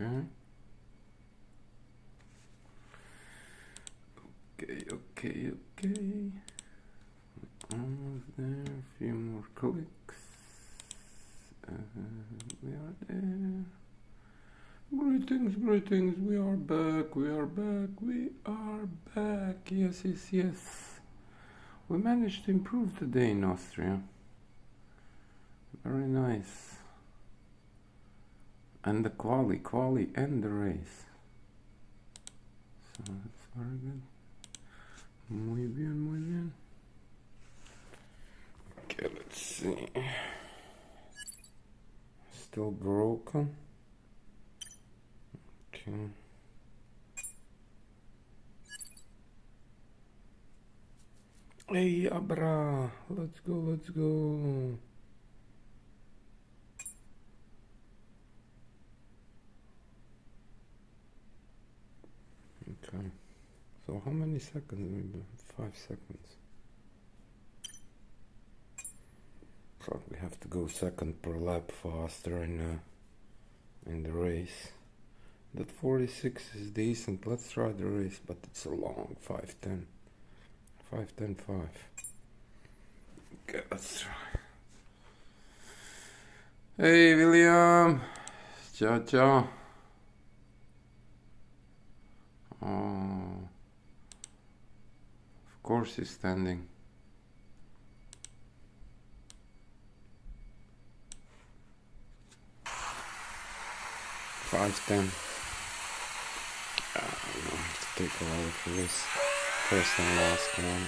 Okay. Okay. Almost there. A few more clicks. We are there. Greetings. We are back. Yes. We managed to improve today in Austria. Very nice. And the quali and the race. So that's very good. Muy bien. Okay, let's see. Still broken. Okay. Hey, Abra, let's go. Okay. So how many seconds? Maybe 5 seconds. Probably have to go second per lap faster in the race. That 46 is decent. Let's try the race, but it's a long 5:10. 5:10.5. Okay, let's try. Hey, William. Ciao. Oh, of course he's standing. $5.10. I have to take a while for this first and last one.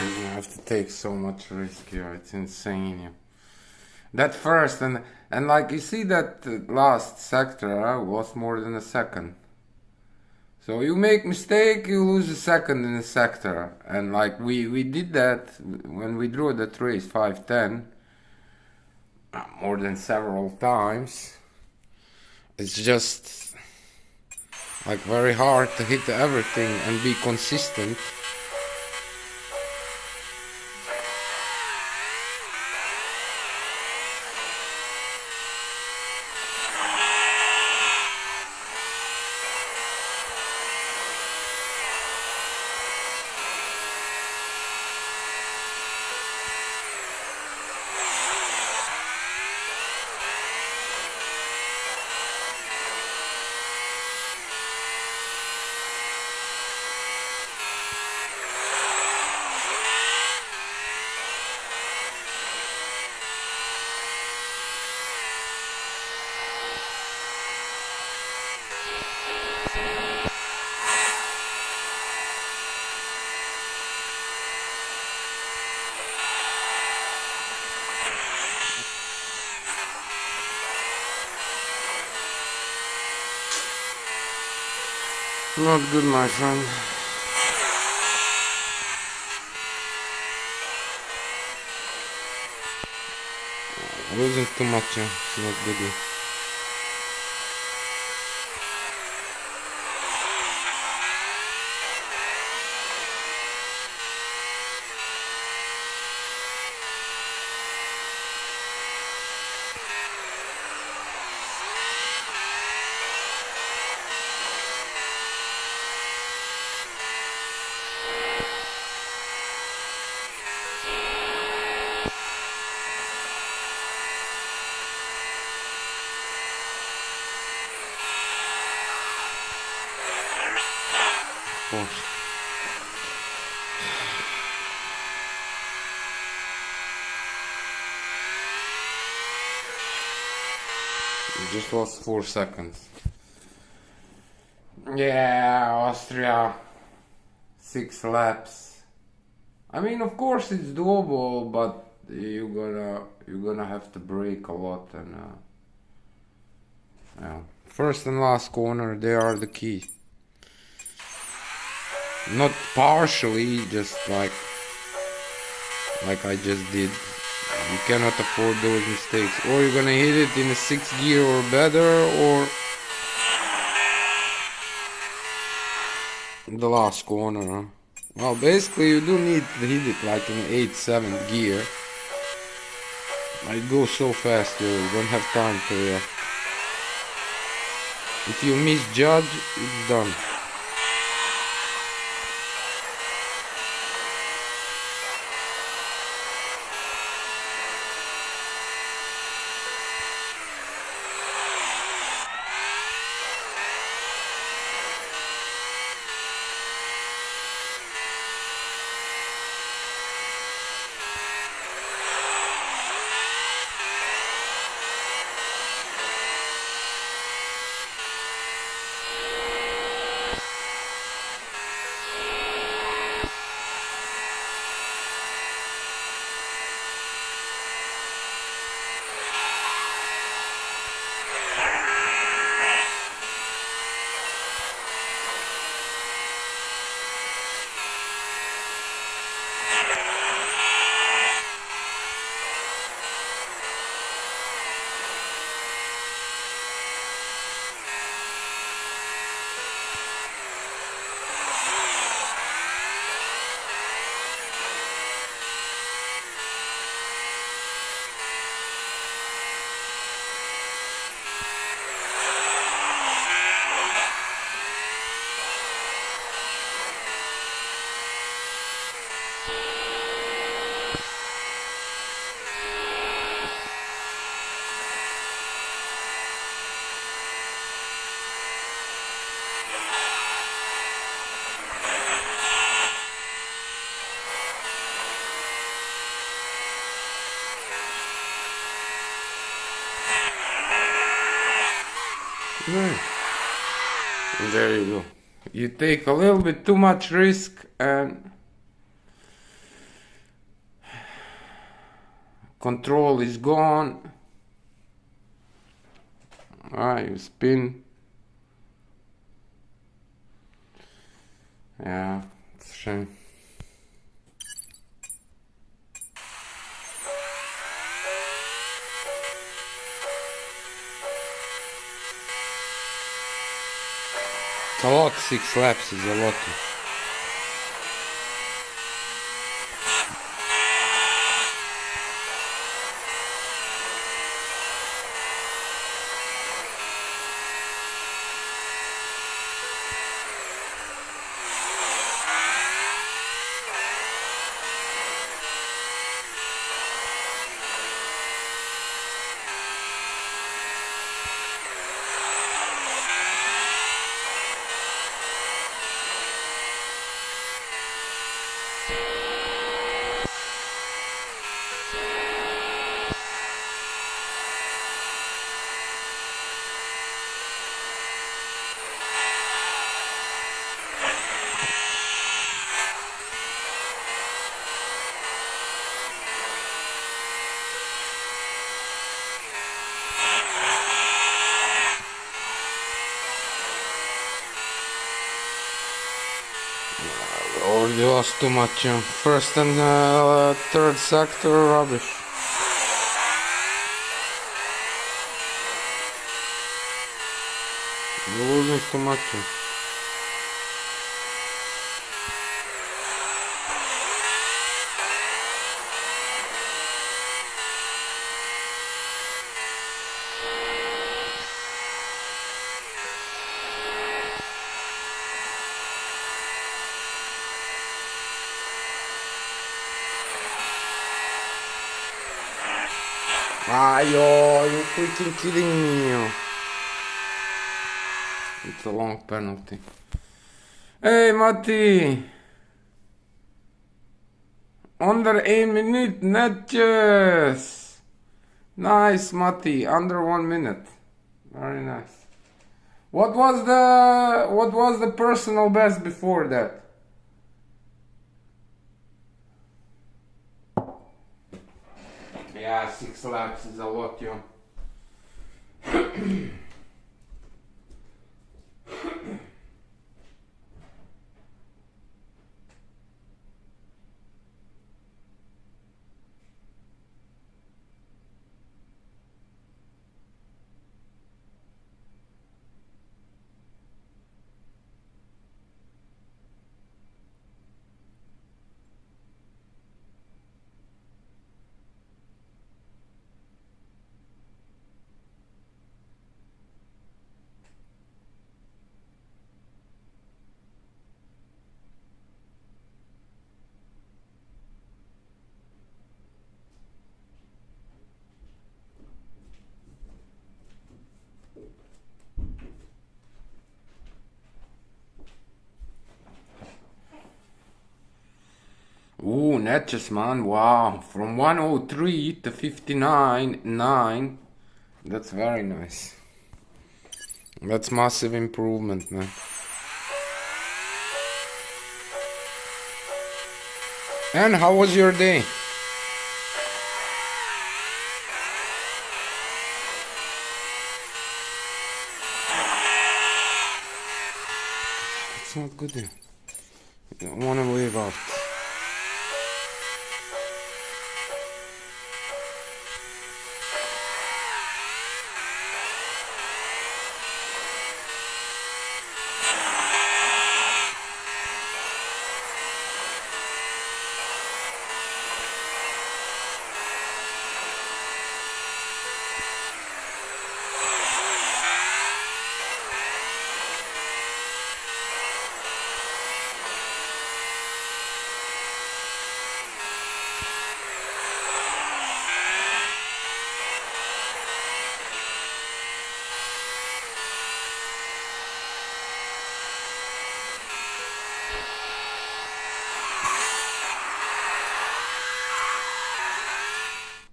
You have to take so much risk here. It's insane. That first and like you see that last sector was more than a second. So you make mistake, you lose a second in a sector, and like we did that when we drew that race 5:10 more than several times. It's just like very hard to hit everything and be consistent. Not good, my friend. Losing too much, it's not good. of course. You just lost 4 seconds. Yeah, Austria. 6 laps. I mean, of course it's doable, but you're gonna have to brake a lot, and yeah. First and last corner, they are the key. Not partially, just like I just did. You cannot afford those mistakes. Or you're gonna hit it in a 6th gear or better, or the last corner, huh? Well, basically you do need to hit it like in 8th, 7th gear. It goes so fast, you don't have time to react. If you misjudge, it's done. Right. There you go. You take a little bit too much risk and control is gone. You spin. Yeah, it's a shame. It's a lot, 6 laps is a lot. Already lost too much. First and 3rd sector, rubbish. You're losing too much. You're freaking kidding me. It's a long penalty. Hey Matti! Under a minute netjes! Nice Matti, under 1 minute. Very nice. What was the personal best before that? Yeah, 6 laps is a lot, yo. Ooh, netjes man, wow. From 103 to 59.9. That's very nice. That's massive improvement, man. And how was your day? It's not good. You don't want to wave out.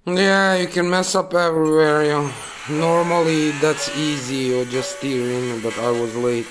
Yeah, you can mess up everywhere, yo. Normally that's easy, or just steering, but I was late.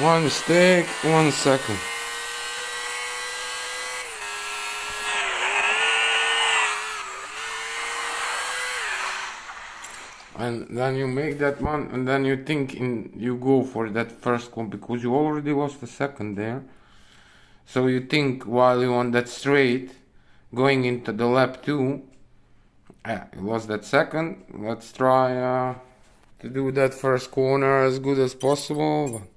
One mistake, 1 second. And then you make that one, and then you think you go for that first one because you already lost a second there. So you think while you're on that straight, going into the lap 2, you lost that second. Let's try to do that first corner as good as possible. But,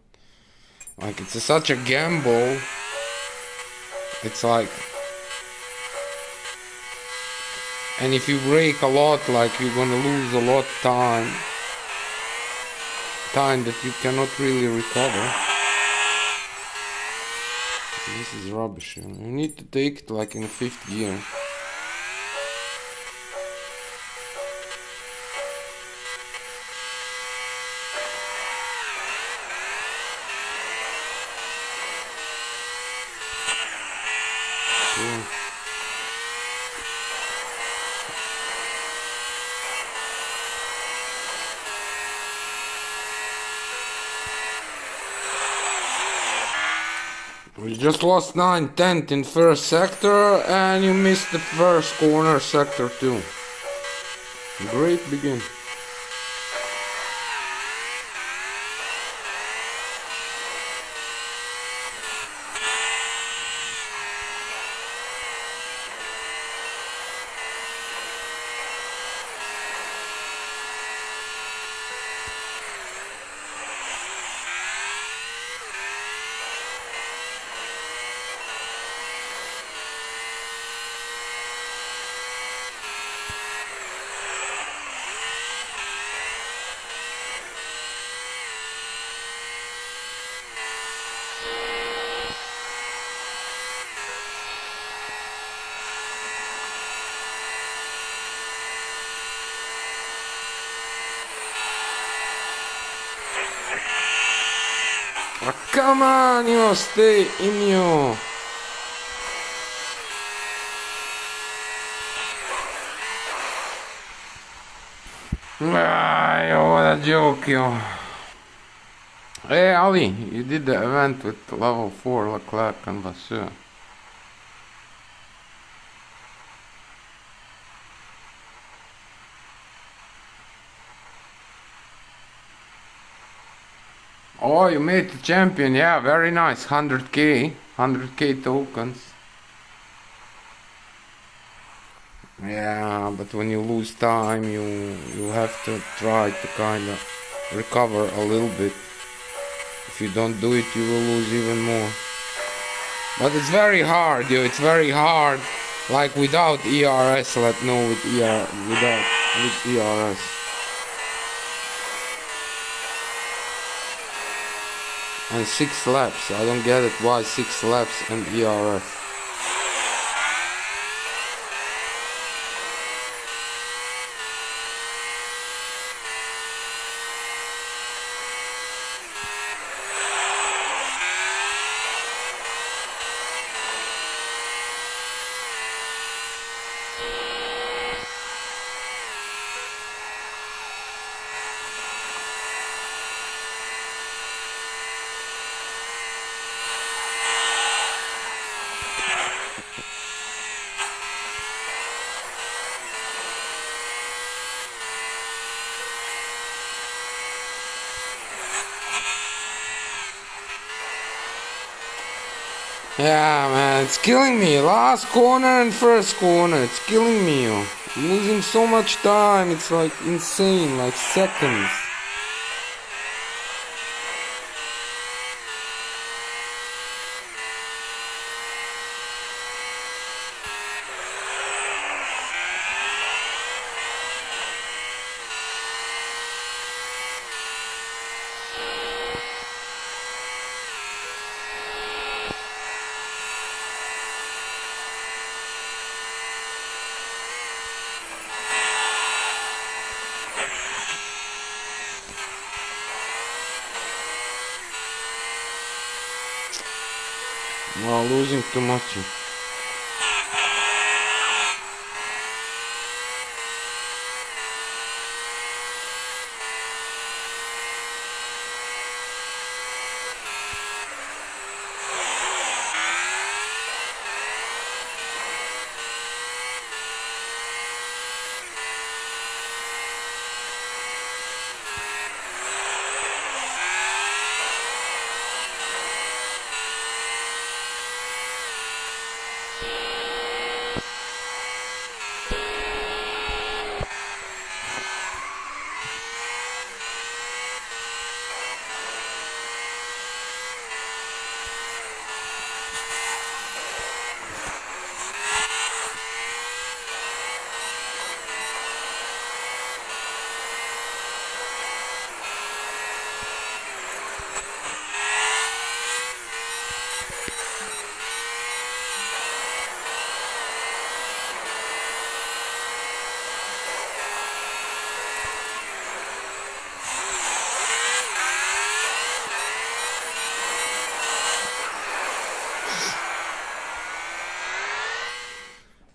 like, it's such a gamble. It's like, and if you brake a lot, like, you're gonna lose a lot time that you cannot really recover. This is rubbish. You need to take it like in 5th gear. You just lost 9/10 in first sector and you missed the first corner sector too. Great begin. Oh, come on, you stay in you. What a joke, yo. Hey, Ali, you did the event with level 4 Leclerc and Vasseur. Oh, you made the champion, yeah, very nice. 100k tokens. Yeah, but when you lose time, you have to try to kind of recover a little bit. If you don't do it, you will lose even more. But it's very hard, yo. It's very hard. Like without ERS, with ERS. And 6 laps. I don't get it. Why 6 laps and ERS? Yeah, man, it's killing me. Last corner and first corner, it's killing me. I'm losing so much time, it's like insane, like seconds. Well, losing too much.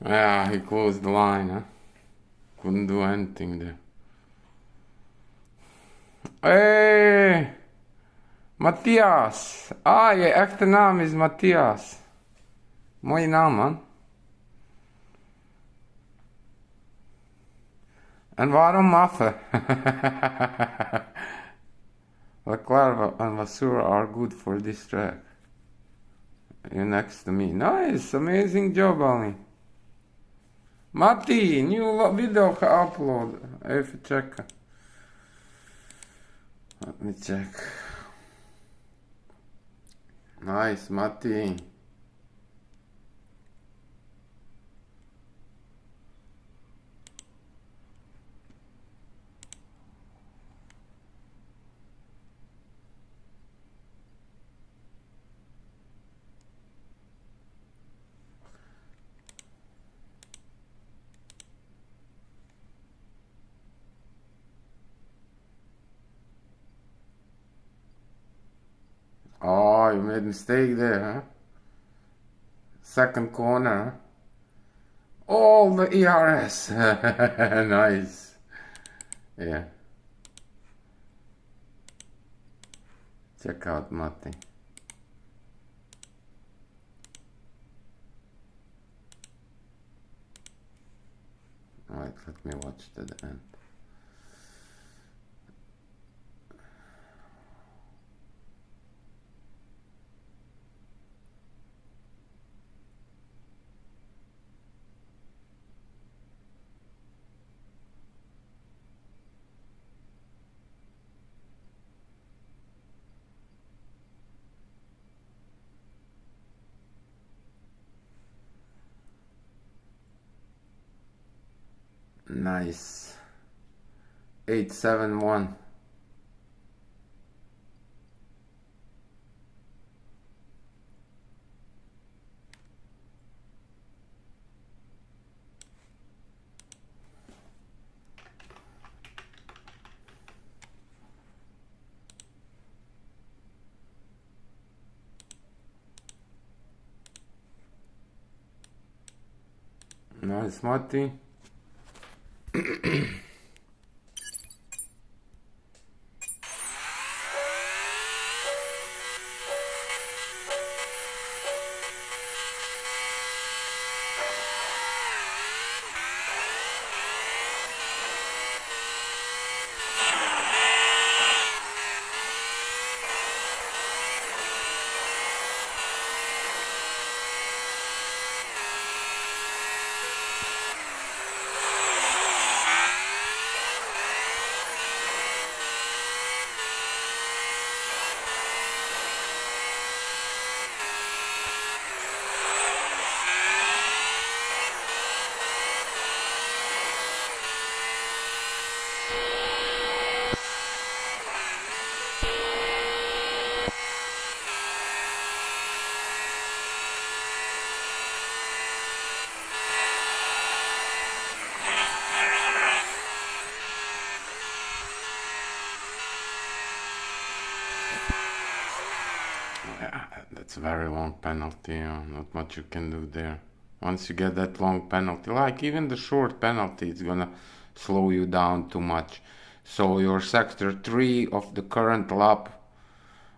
Yeah, he closed the line, huh? Couldn't do anything there. Hey! Matthias. Ah, je echte naam is Matthias. Mooie naam, man. En waarom maffe? Leclerc and Vasseur are good for this track. You're next to me. Nice, amazing job, Ali. Matti, new video upload. Even check. Let me check. Nice, Matti. Oh, you made a mistake there, huh? Second corner, huh? All the ERS. Nice. Yeah. Check out Matti. Wait, let me watch to the end. Nice. 871. Nice, Matti. Yeah, that's a very long penalty. Not much you can do there. Once you get that long penalty, like even the short penalty, it's gonna slow you down too much. So your sector 3 of the current lap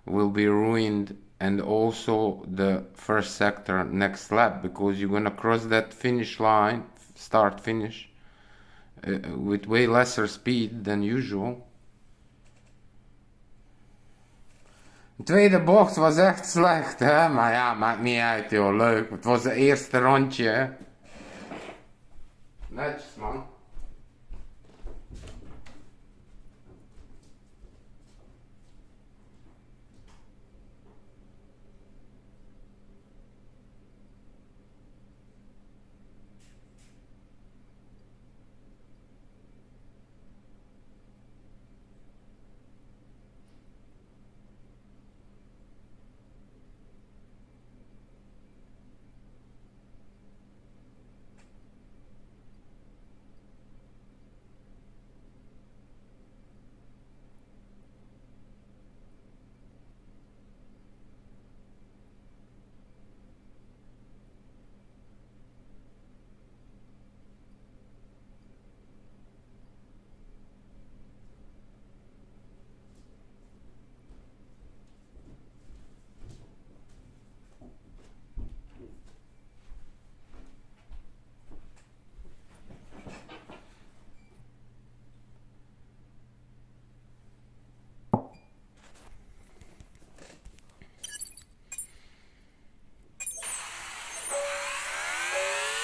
will be ruined, and also the first sector next lap, because you're gonna cross that finish line, start finish, with way lesser speed than usual. De tweede bocht was echt slecht, hè? Maar ja, maakt niet uit, joh. Leuk. Het was het eerste rondje, hè? Netjes, man.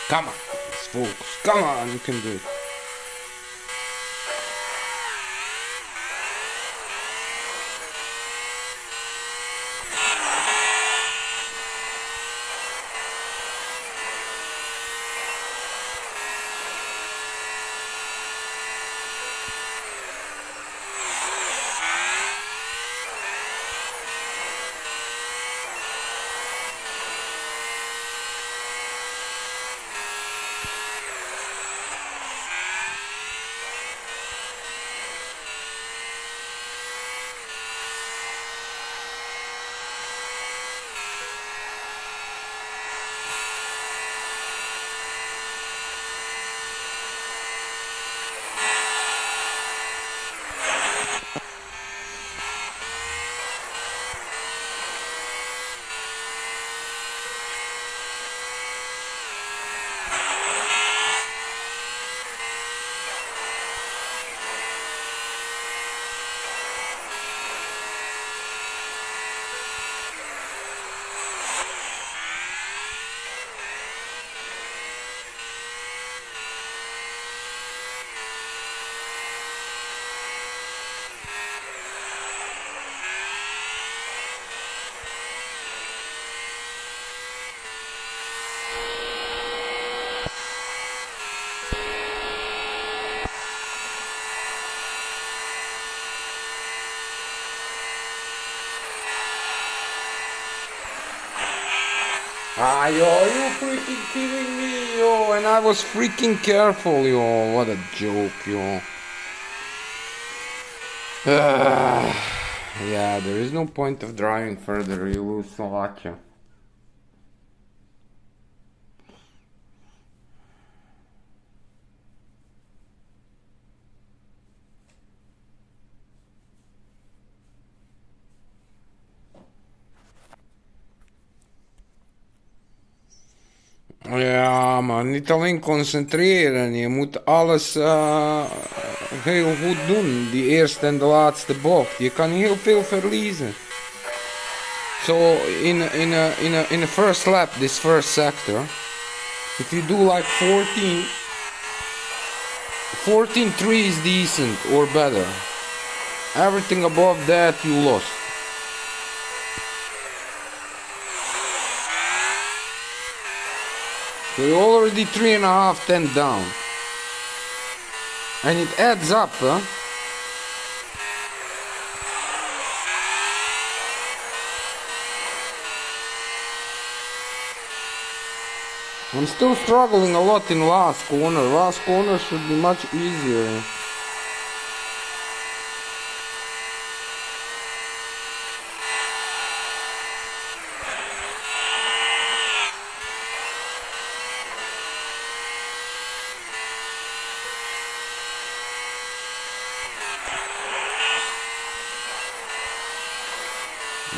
Come on, let's focus. Come on, you can do it. Ah, yo, you freaking kidding me, yo, and I was freaking careful, yo, what a joke, yo. Yeah, there is no point of driving further, you lose Slovakia. Ja, man, niet alleen concentreren. Je moet alles heel goed doen. Die eerste en de laatste bocht. Je kan heel veel verliezen. So in the first lap, this first sector, if you do like 14.3 is decent or better. Everything above that you lost. So you're already 3.5 10 down. And it adds up, huh? I'm still struggling a lot in last corner. Last corner should be much easier.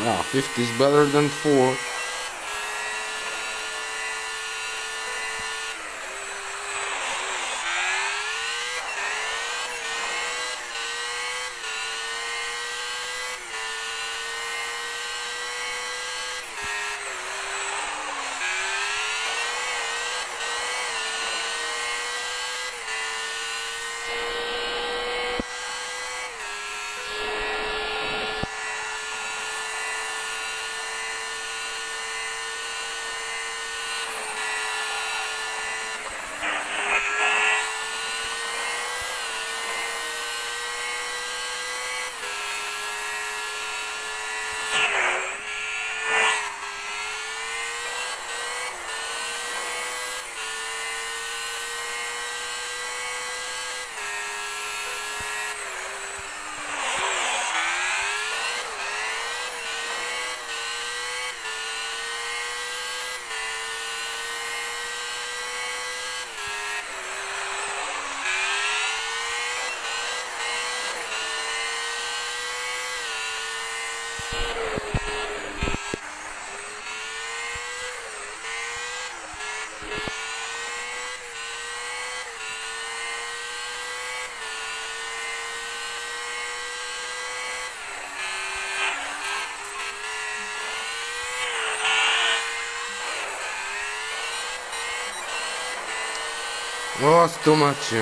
Yeah, 50 is better than 4. Oh, it's too much.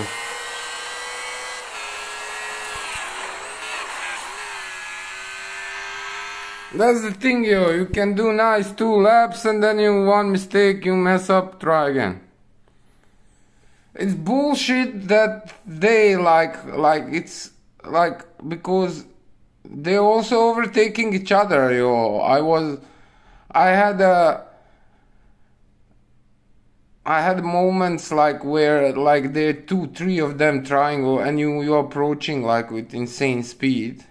That's the thing, yo. You can do nice 2 laps and then you one mistake, you mess up, try again. It's bullshit that they like it's like because they're also overtaking each other, yo. I had moments like where like there are 2, 3 of them trying and you're approaching like with insane speed.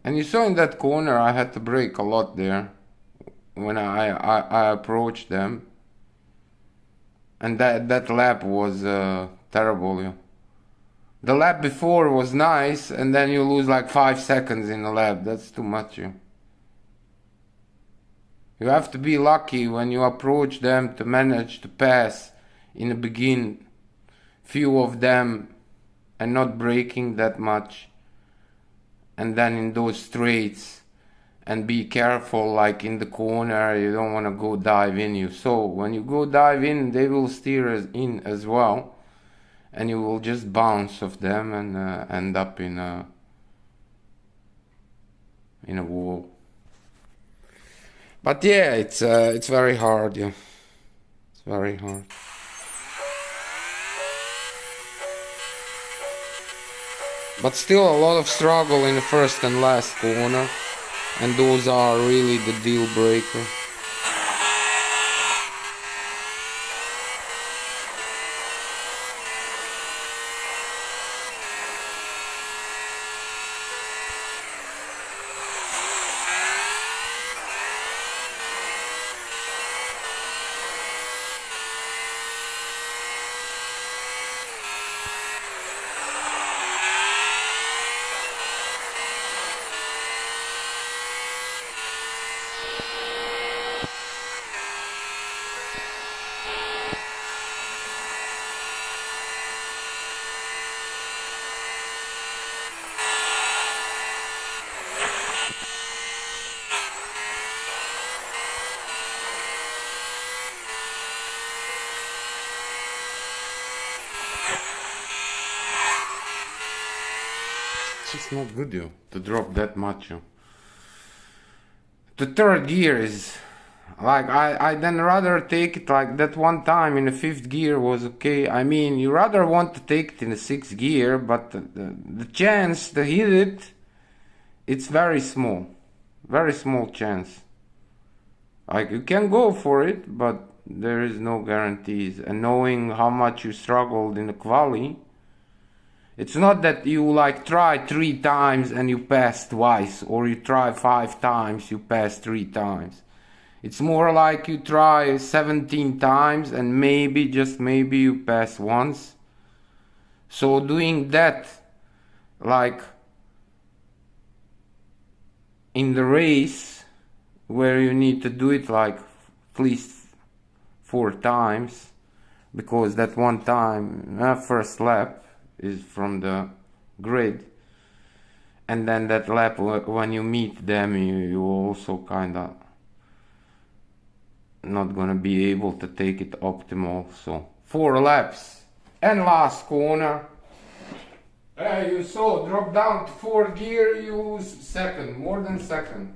And you saw in that corner I had to brake a lot there when I approached them. And that lap was terrible, yeah. The lap before was nice, and then you lose like 5 seconds in a lap. That's too much, yeah. You have to be lucky when you approach them to manage to pass in the beginning few of them and not braking that much. And then in those straights and be careful, like in the corner, you don't want to go dive in you. So when you go dive in, they will steer in as well. And you will just bounce off them and end up in a wall. But yeah, it's very hard. Yeah, it's very hard. But still a lot of struggle in the first and last corner, and those are really the deal breaker. It's just not good, yo, to drop that much, yo. The third gear is like I then rather take it like that one time in the fifth gear was okay. I mean, you rather want to take it in the sixth gear, but the chance to hit it, it's very small chance. Like you can go for it, but there is no guarantees. And knowing how much you struggled in the quali, it's not that you like try 3 times and you pass twice, or you try 5 times, you pass 3 times. It's more like you try 17 times and maybe, just maybe, you pass once. So doing that, like in the race, where you need to do it like at least 4 times, because that one time, first lap, is from the grid, and then that lap when you meet them you also kinda not gonna be able to take it optimal. So 4 laps and last corner, you saw drop down to 4th gear, you lose second, more than second.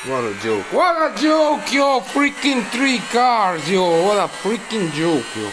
What a joke. What a joke, yo! Freaking 3 cars, yo! What a freaking joke, yo!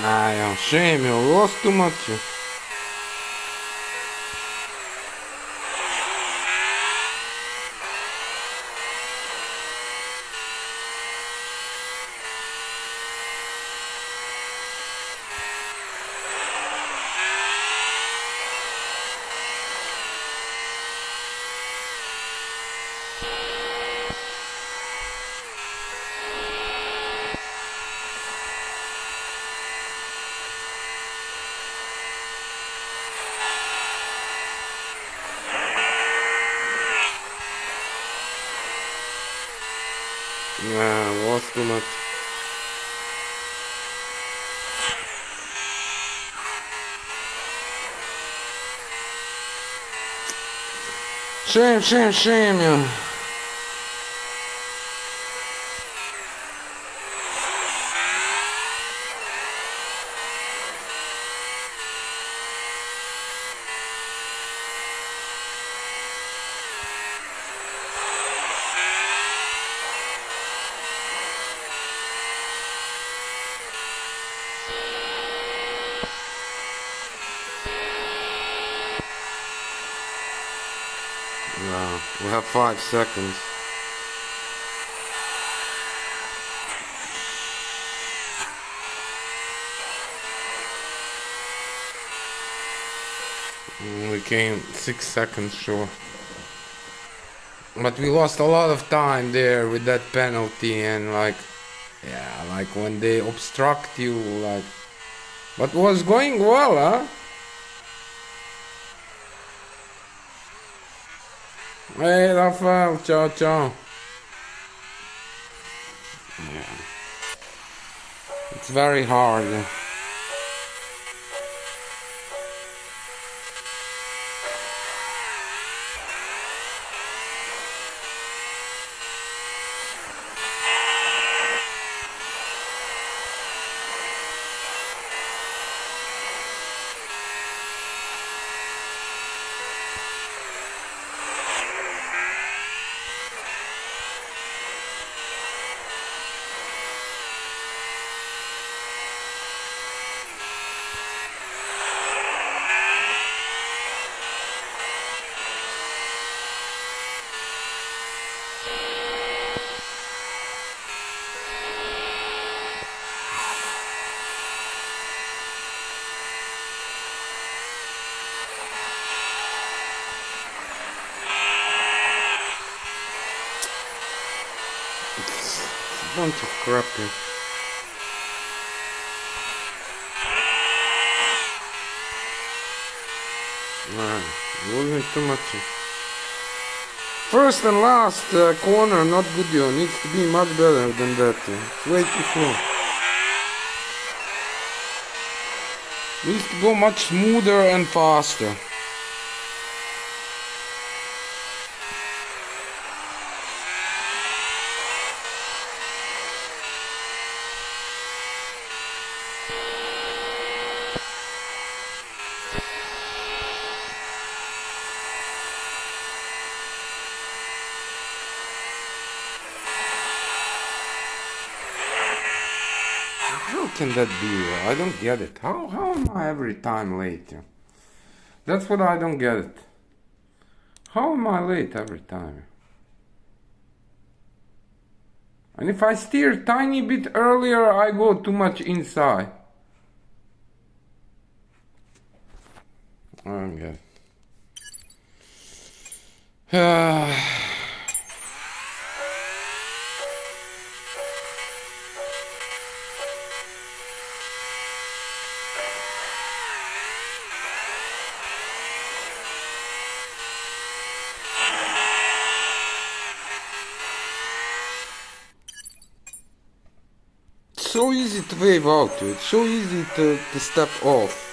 Ah, shame, you lost too much. Nah, lost too much. Shame, shame, shame, yo. Wow, we have 5 seconds. We came 6 seconds short. But we lost a lot of time there with that penalty and like, yeah, like when they obstruct you, like. But was going well, huh? Hey, Rafael, ciao, ciao. Yeah. It's very hard. It's a bunch of crap here. Nah, it wasn't too much. First and last corner, not good, yo. Needs to be much better than that. It's way too slow. Needs to go much smoother and faster. How can that be? I don't get it. How am I every time late? That's what I don't get it. How am I late every time? And if I steer tiny bit earlier, I go too much inside. I'm good. So easy to wave out, dude. So easy to step off.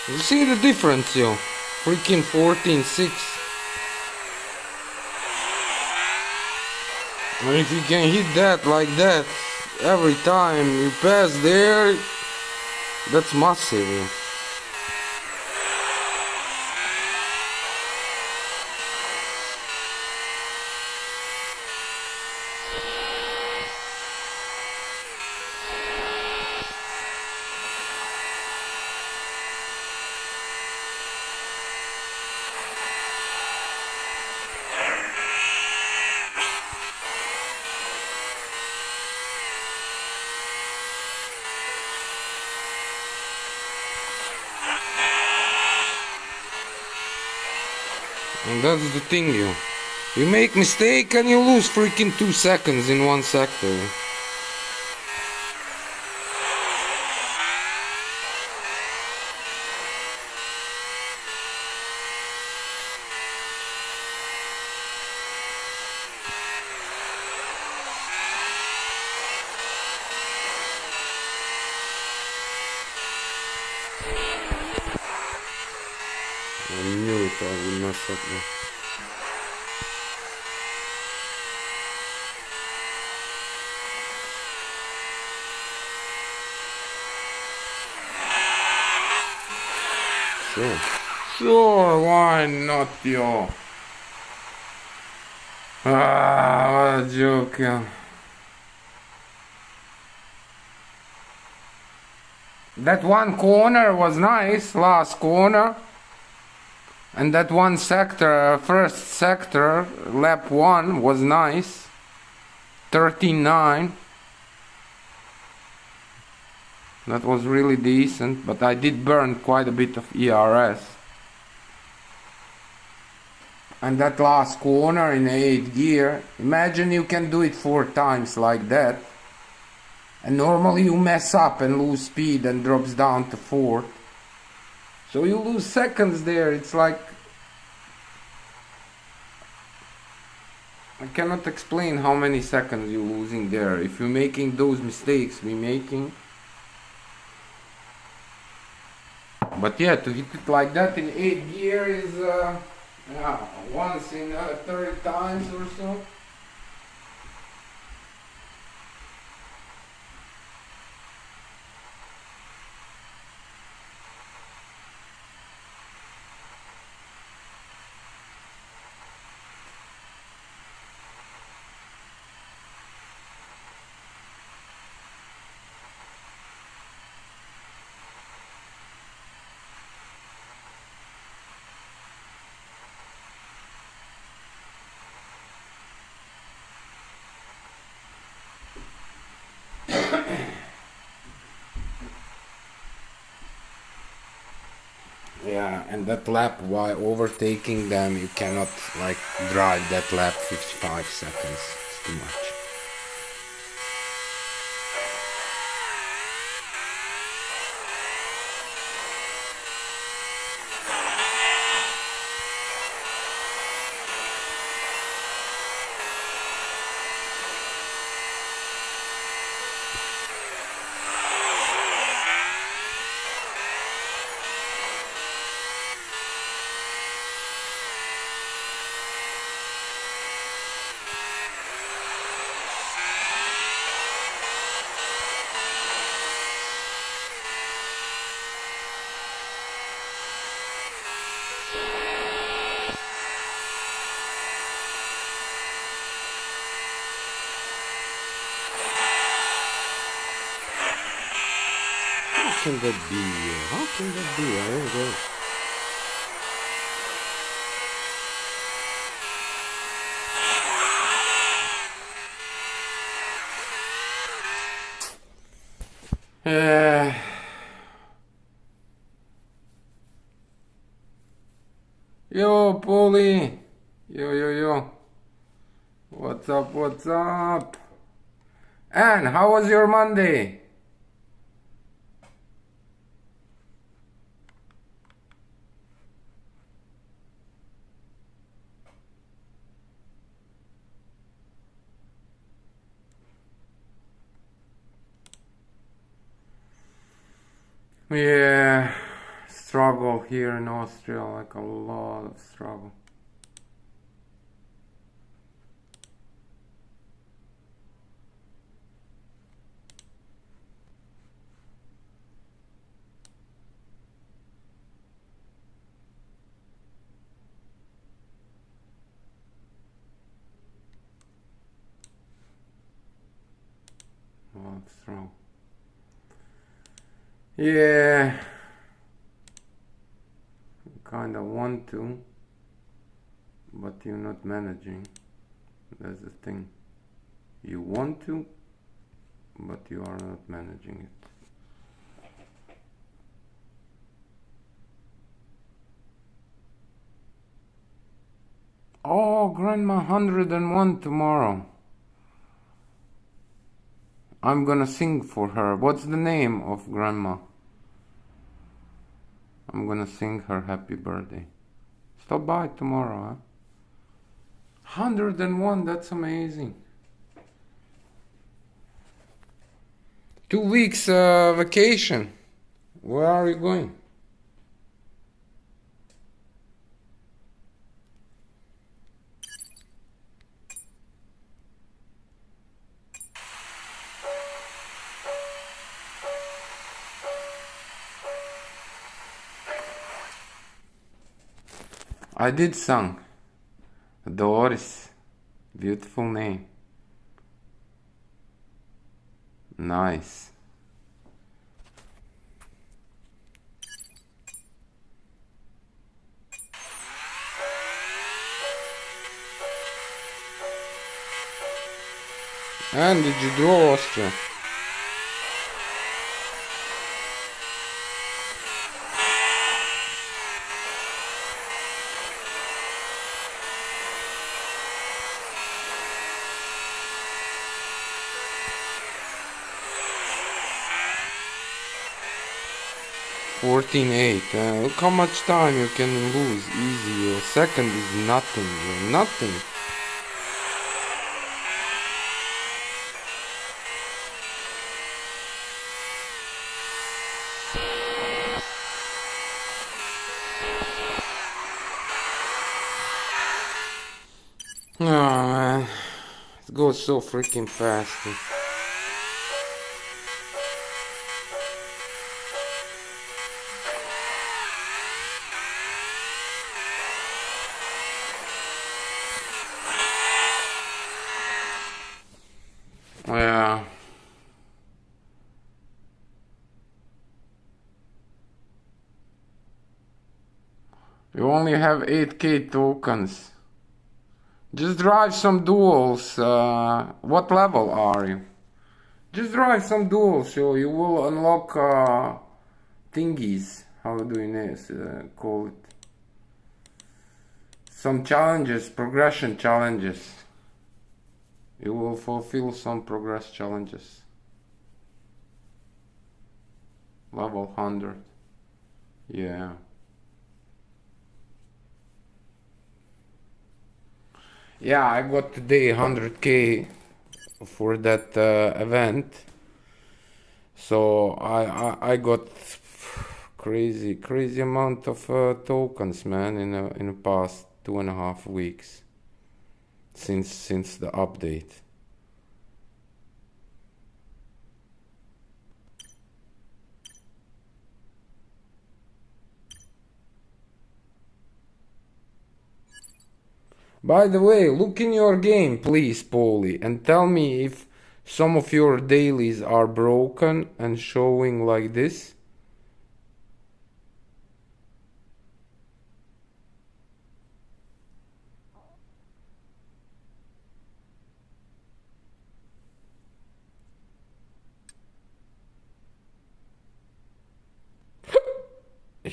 You see the difference, yo? Freaking 14.6. And if you can hit that like that every time you pass there, that's massive, yo. And that's the thing, yo. You make mistake and you lose freaking 2 seconds in one sector. I knew it, I would mess up there. Sure. Sure, why not, yo? Ah, what a joke, yo. That one corner was nice, last corner. And that one sector, first sector, lap 1 was nice. 13.9. That was really decent, but I did burn quite a bit of ERS. And that last corner in 8th gear, imagine you can do it 4 times like that. And normally you mess up and lose speed and drops down to 4th. So you lose seconds there. It's like, I cannot explain how many seconds you're losing there if you're making those mistakes we're making. But yeah, to hit it like that in 8th gear is once in 30 times or so. Yeah, and that lap, while overtaking them, you cannot like drive that lap 55 seconds. It's too much. can that be? How can that be? I don't get it. Yo, Paulie. Yo. What's up? What's up? And how was your Monday? Yeah, struggle here in Austria, like a lot of struggle. What's wrong? Yeah, kind of want to, but you're not managing. That's the thing. You want to, but you are not managing it. Oh, Grandma 101 tomorrow. I'm gonna sing for her. What's the name of Grandma? I'm gonna sing her happy birthday. Stop by tomorrow, huh? 101, that's amazing. 2 weeks vacation. Where are you going? I did sing. Doris. Beautiful name. Nice. And did you do Austria? $14.8. Look how much time you can lose easy. Your second is nothing. Nothing. Oh man, it goes so freaking fast. Yeah. You only have 8k tokens. Just drive some duels. What level are you? Just drive some duels, so you will unlock thingies. How do you call it? Some challenges, progression challenges. You will fulfill some progress challenges. Level 100. Yeah. Yeah, I got today 100k for that event. So I got crazy amount of tokens, man, in the past 2.5 weeks since the update. By the way, look in your game, please, Paulie, and tell me if some of your dailies are broken and showing like this.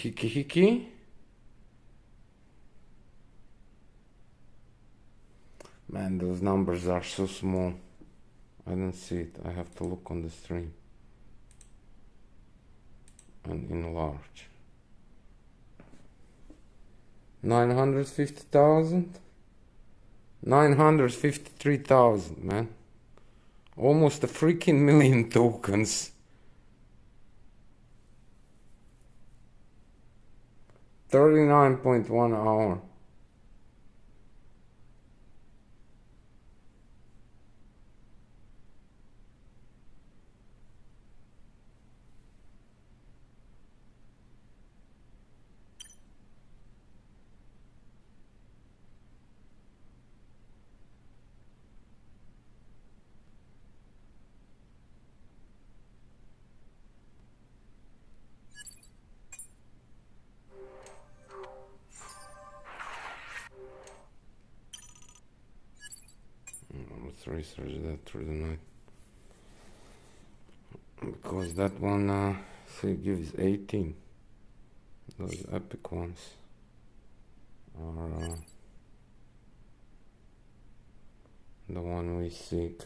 Hiki. Man, those numbers are so small. I don't see it. I have to look on the stream and enlarge. 950,000? 953,000, man. Almost a freaking million tokens. 39.1 hour. Let's research that through the night. Because that one, see, gives 18. Those epic ones are the one we seek.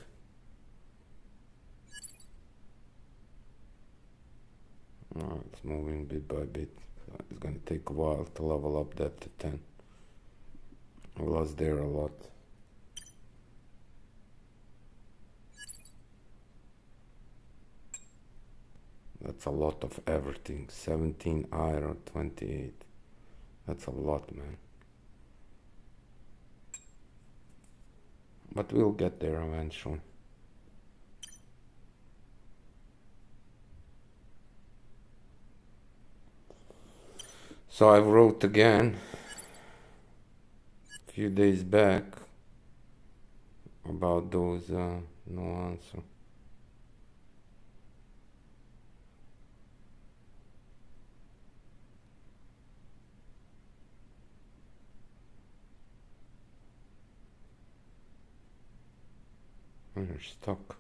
It's moving bit by bit. It's gonna take a while to level up that to 10. We lost there a lot. That's a lot of everything. 17 iron, 28. That's a lot, man. But we'll get there eventually. So I wrote again a few days back about those no answer. You're stuck.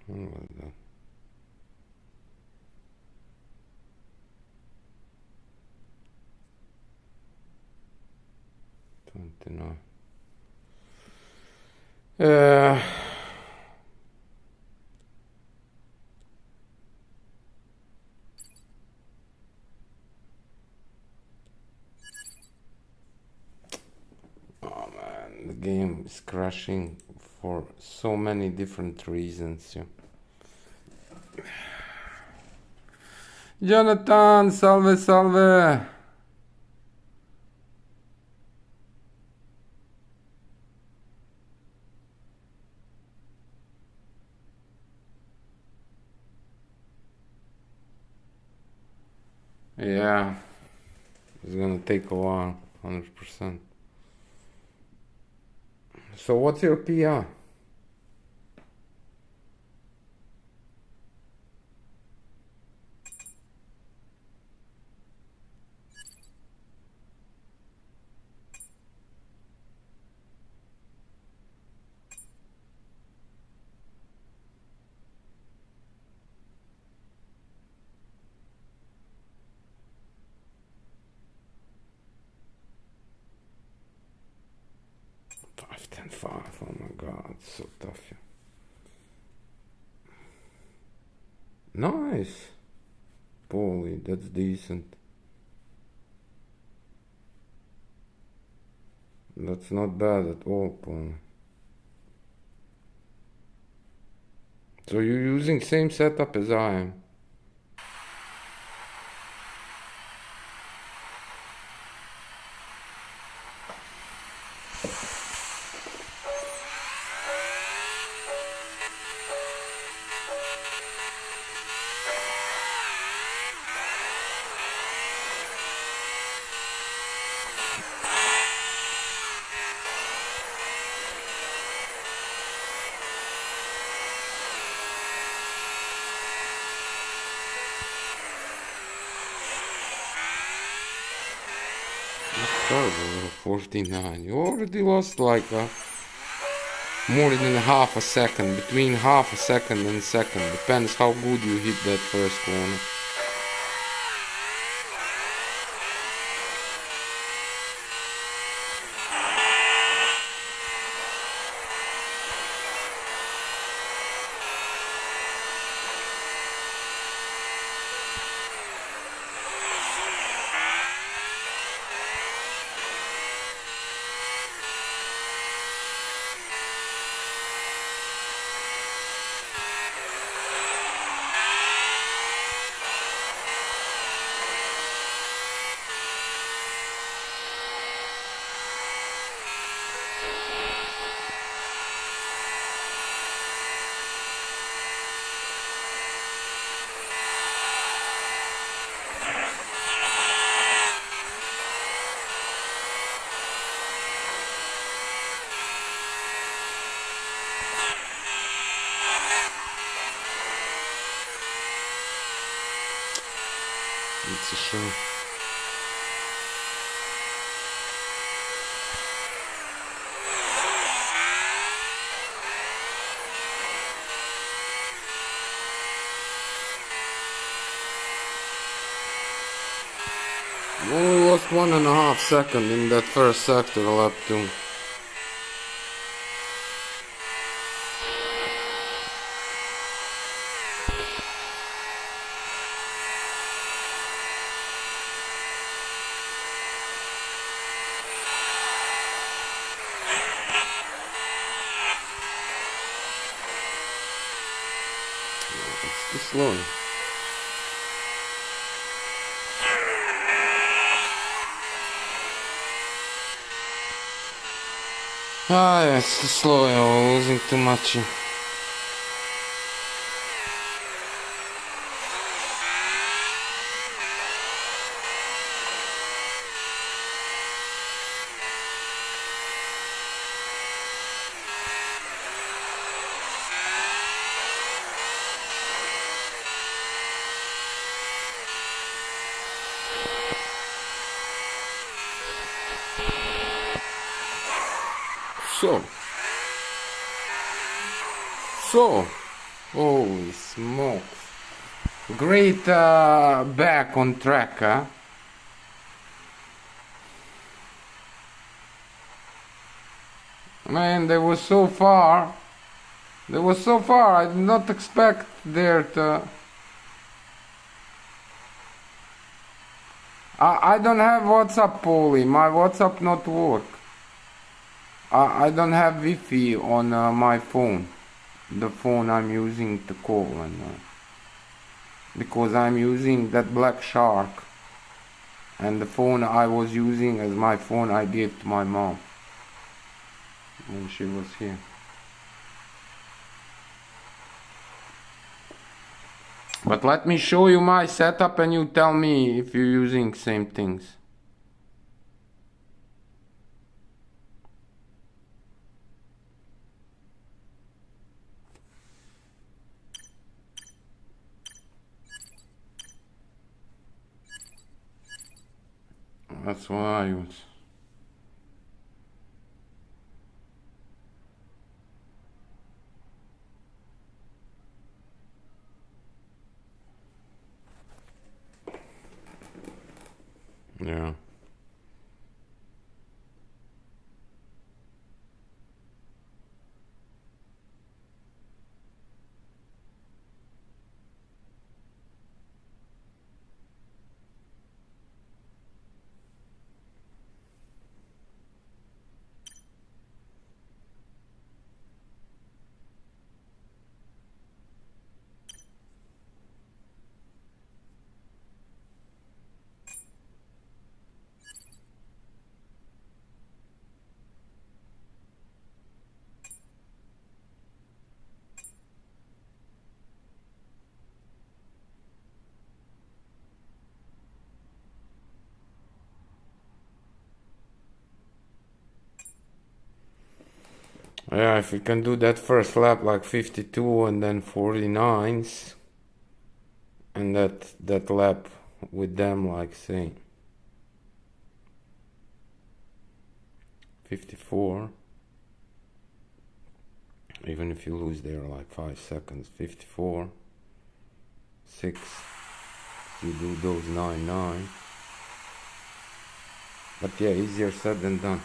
When was that? $29. Oh man, the game is crashing for so many different reasons. Yeah. Jonathan, salve, salve. Yeah, it's gonna take a while, 100%. So what's your PR? Five, 10, 5. Oh my god, it's so tough. Yeah. Nice. Holy, that's decent. That's not bad at all, Paul. So you're using same setup as I am. Terrible, 49. You already lost like a more than half a second, between half a second and second, depends how good you hit that first corner. It's a shame. You only lost 1.5 seconds in that first sector lap 2. It's too slow. Ah, yeah, it's too slow. I'm losing too much. So, holy smokes. Great back on track, huh? Man, they were so far. They were so far. I did not expect there to... I don't have WhatsApp, Polly. My WhatsApp not work. I don't have Wi-Fi on my phone. The phone I'm using to call, and because I'm using that Black Shark, and the phone I was using as my phone I gave to my mom when she was here. But let me show you my setup and you tell me if you're using same things. That's what I use. Yeah. Yeah, if we can do that first lap like 52 and then 49s, and that lap with them like say 54. Even if you lose there like 5 seconds, 54, 6, you do those 9. But yeah, easier said than done.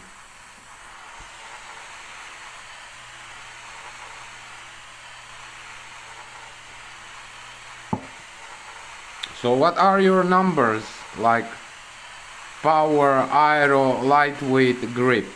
So what are your numbers, like power, aero, lightweight, grip?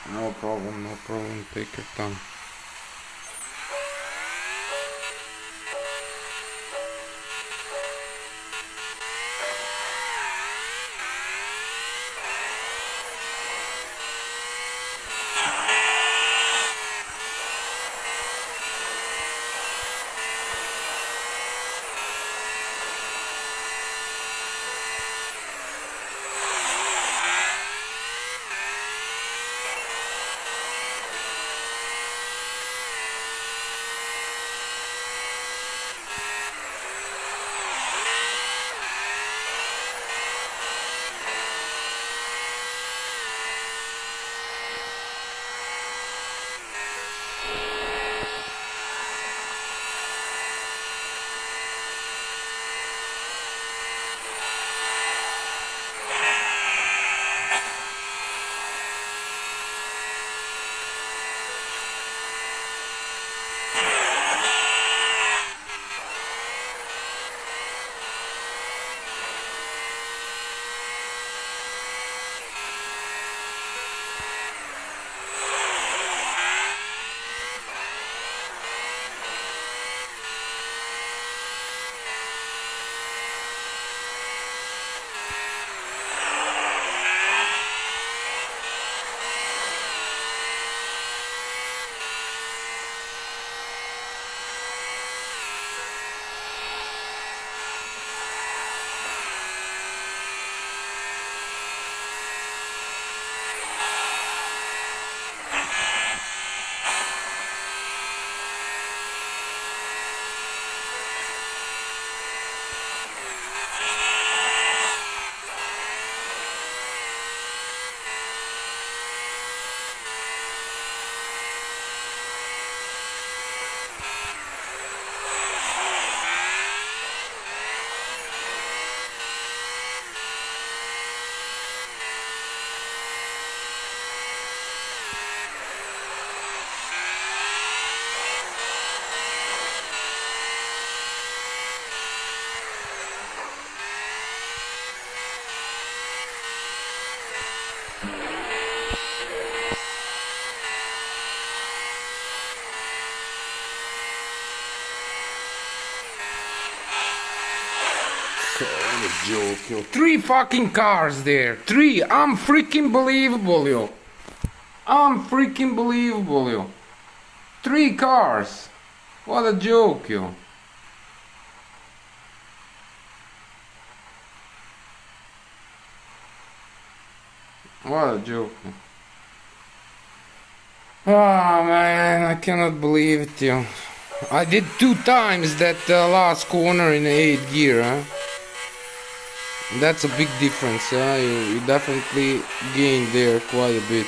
No problem, take your time. Joke, yo. 3 fucking cars there. 3. I'm freaking believable, yo. I'm freaking believable, yo. 3 cars. What a joke, yo. What a joke. Oh man, I cannot believe it, yo. I did 2 times that last corner in 8th gear, huh? That's a big difference, you definitely gained there quite a bit.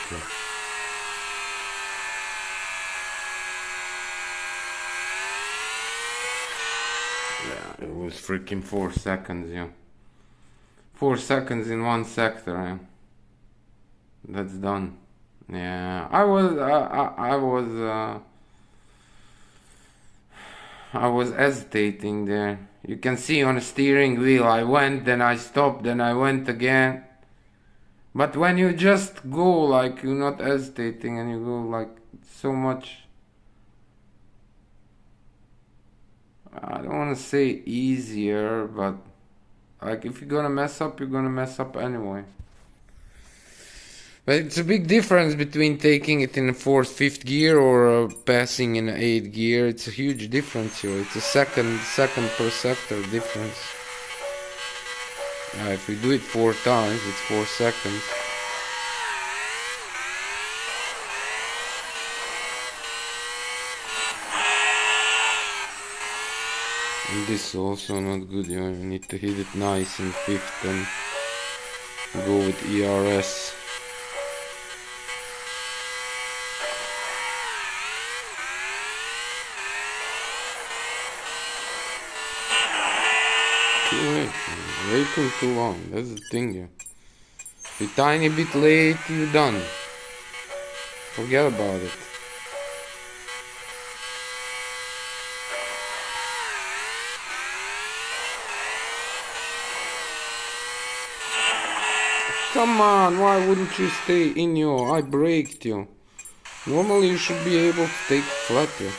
too. Yeah, it was freaking 4 seconds, yeah. 4 seconds in one sector, yeah. That's done. Yeah, I was hesitating there. You can see on the steering wheel, I went, then I stopped, then I went again. But when you just go, like, you're not hesitating and you go, like, so much, I don't want to say easier, but, like, if you're gonna mess up, you're gonna mess up anyway. But it's a big difference between taking it in a fourth, fifth gear or passing in eighth gear. It's a huge difference here. It's a second per sector difference. If we do it 4 times, it's 4 seconds. And this is also not good. You need to hit it nice in fifth and go with ERS. Waiting too long, that's the thing here. If you're tiny bit late, you're done. Forget about it. Come on, why wouldn't you stay in your... I braked you. Normally you should be able to take it flat here.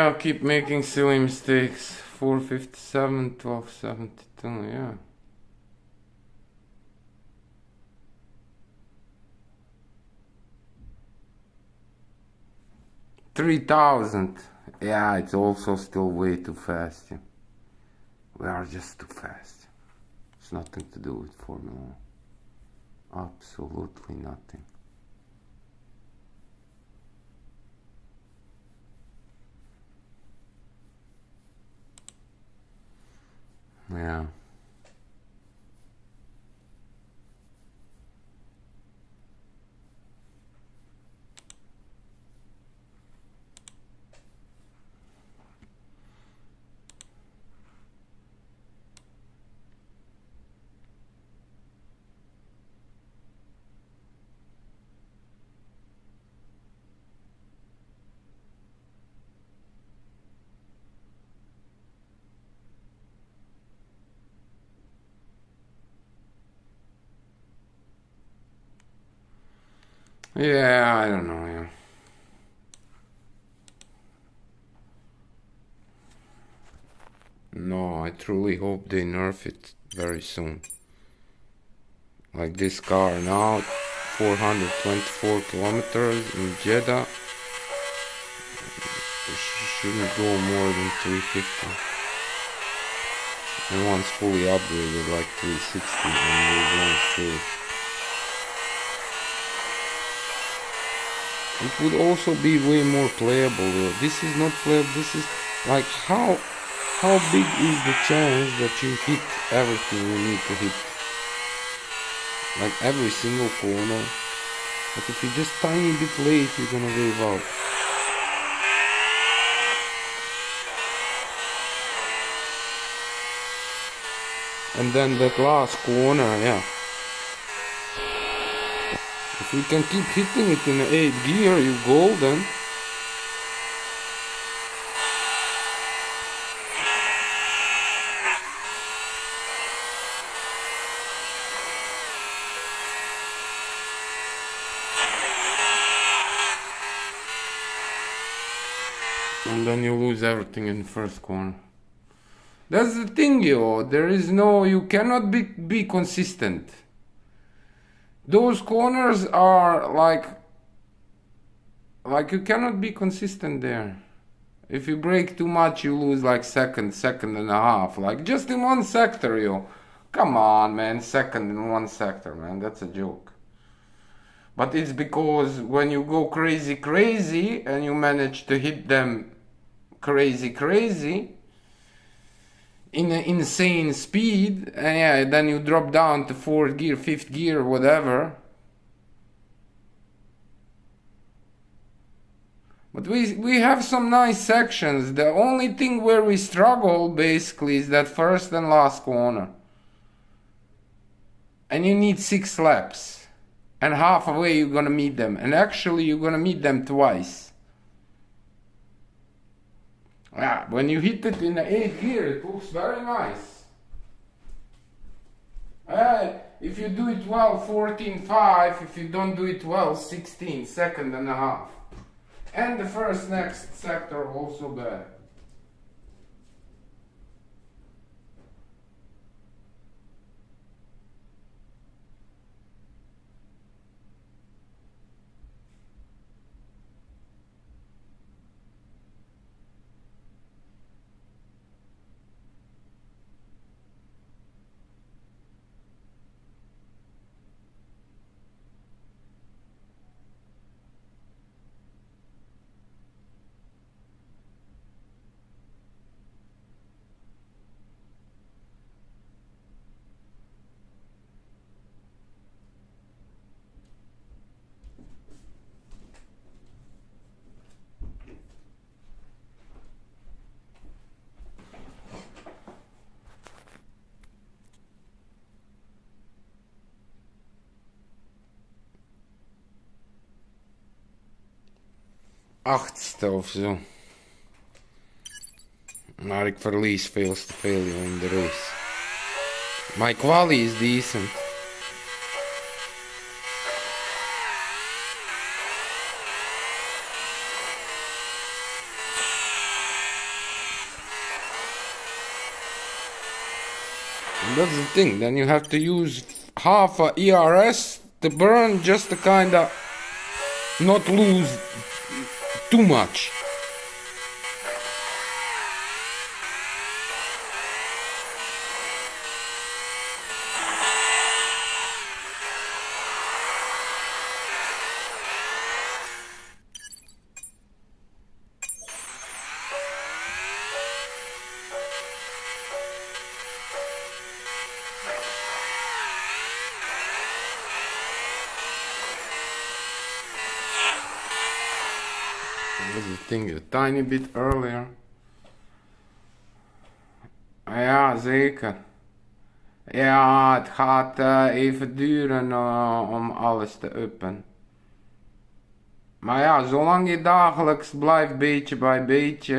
I'll keep making silly mistakes. 457, 1272, yeah. 3000. Yeah, it's also still way too fast. Yeah. We are just too fast. It's nothing to do with Formula 1. Absolutely nothing. Yeah. Yeah, I don't know, yeah. No, I truly hope they nerf it very soon. Like this car now, 424 kilometers in Jeddah. It shouldn't go more than 350. And once fully upgraded, like 360, and we're going through. It would also be way more playable. This is not playable. This is like how big is the chance that you hit everything you need to hit? Like every single corner. But if you're just tiny bit late, you're gonna wave out. And then that last corner, yeah. If you can keep hitting it in the 8th gear, you golden. And then you lose everything in the first corner. That's the thing, yo. There is no, you cannot be consistent. Those corners are like you cannot be consistent there. If you break too much, you lose like second and a half. Like just in one sector, yo. Come on, man. Second in one sector, man. That's a joke. But it's because when you go crazy and you manage to hit them crazy in an insane speed, and yeah, then you drop down to 4th gear, 5th gear, whatever. But we have some nice sections. The only thing where we struggle basically is that first and last corner. And you need 6 laps. And halfway you're gonna meet them. And actually you're gonna meet them twice. Yeah, when you hit it in the 8th gear, it looks very nice. If you do it well, 14.5. If you don't do it well, 16, second and a half. And the first next sector also bad. Achtste of zo. Maar ik verlies veel te veel in de race. My quali is decent. And that's the thing, then you have to use half a ERS to burn just to kinda not lose too much. The thing a tiny bit earlier. Ja, zeker. Ja, het gaat even duren om alles te uppen. Maar ja, zolang je dagelijks blijft beetje bij beetje,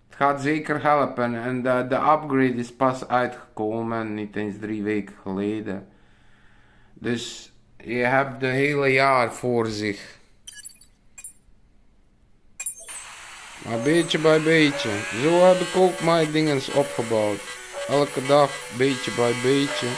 het gaat zeker helpen. En de upgrade is pas uitgekomen, niet eens 3 weken geleden. Dus je hebt de hele jaar voor zich. Maar beetje bij beetje. Zo heb ik ook mijn dinges opgebouwd. Elke dag beetje bij beetje.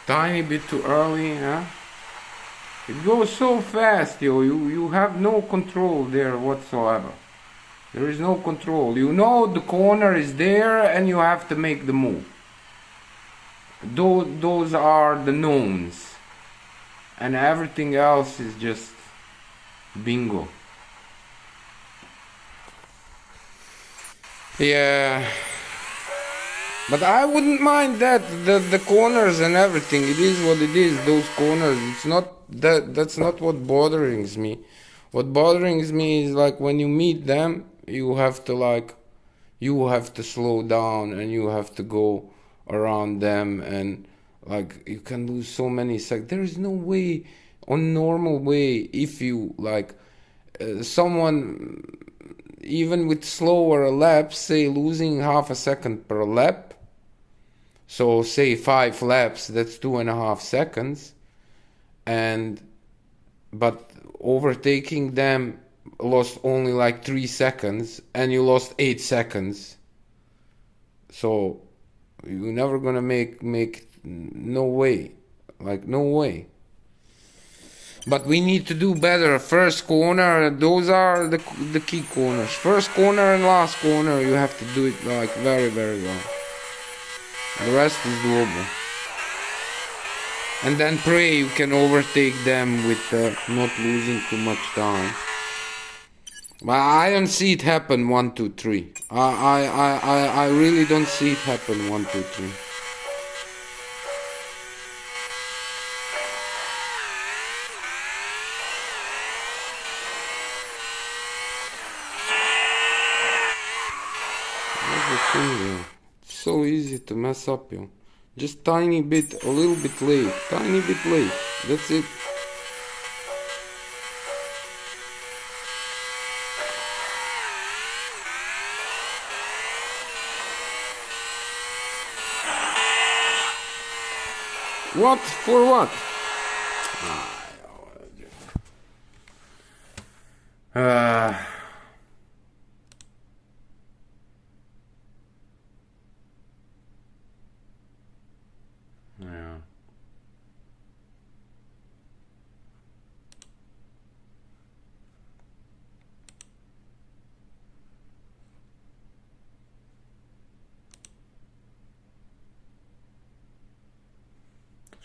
Tiny bit too early, huh? It goes so fast, yo. You have no control there whatsoever. There is no control. You know the corner is there and you have to make the move. Those are the knowns. And everything else is just Bingo. Yeah. But I wouldn't mind that, the corners and everything. It is what it is, those corners. It's not that's not what bothers me. What bothers me is like when you meet them, you have to slow down and you have to go around them, and like you can lose so many seconds. There is no way on normal way if you like someone even with slower laps, say losing half a second per lap. So say 5 laps, that's 2.5 seconds, but overtaking them lost only like 3 seconds, and you lost 8 seconds. So you're never gonna make no way, like no way. But we need to do better. First corner, those are the key corners. First corner and last corner, you have to do it like very, very well. The rest is doable. And then pray you can overtake them with not losing too much time. But I don't see it happen 1, 2, 3. I really don't see it happen 1, 2, 3. It's so easy to mess up, yo. Just tiny bit, a little bit late, tiny bit late. That's it. What? For what? Yeah.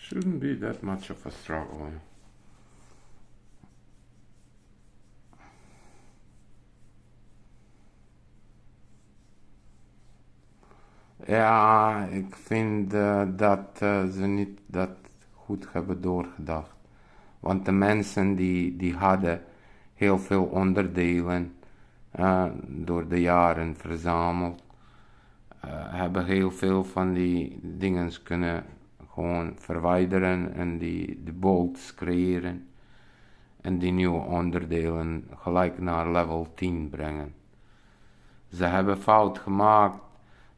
Shouldn't be that much of a struggle. Ja, ik vind dat ze niet dat goed hebben doorgedacht. Want de mensen die hadden heel veel onderdelen door de jaren verzameld, hebben heel veel van die dingen kunnen gewoon verwijderen en de bolts creëren en die nieuwe onderdelen gelijk naar level 10 brengen. Ze hebben fout gemaakt.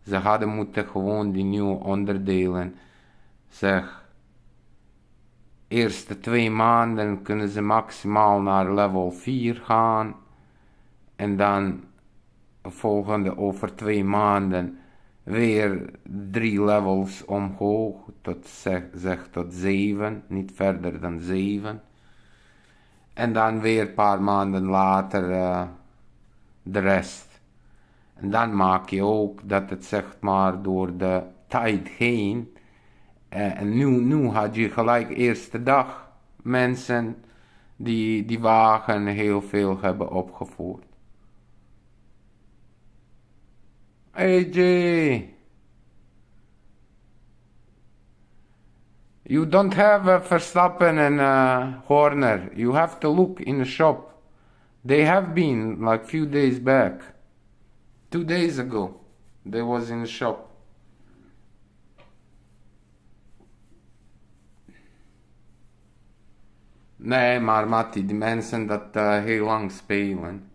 Ze hadden moeten gewoon die nieuwe onderdelen, zeg, eerste 2 maanden kunnen ze maximaal naar level 4 gaan en dan volgende over 2 maanden weer 3 levels omhoog tot zeg tot 7, niet verder dan 7. En dan weer een paar maanden later de rest. En dan maak je ook dat het zeg maar door de tijd heen. En nu had je gelijk eerste dag mensen die wagen heel veel hebben opgevoerd. AJ, you don't have Verstappen and Horner. You have to look in the shop. They have been like few days back. 2 days ago, they was in the shop. Nee, maar Matti, die mensen dat heel lang spelen.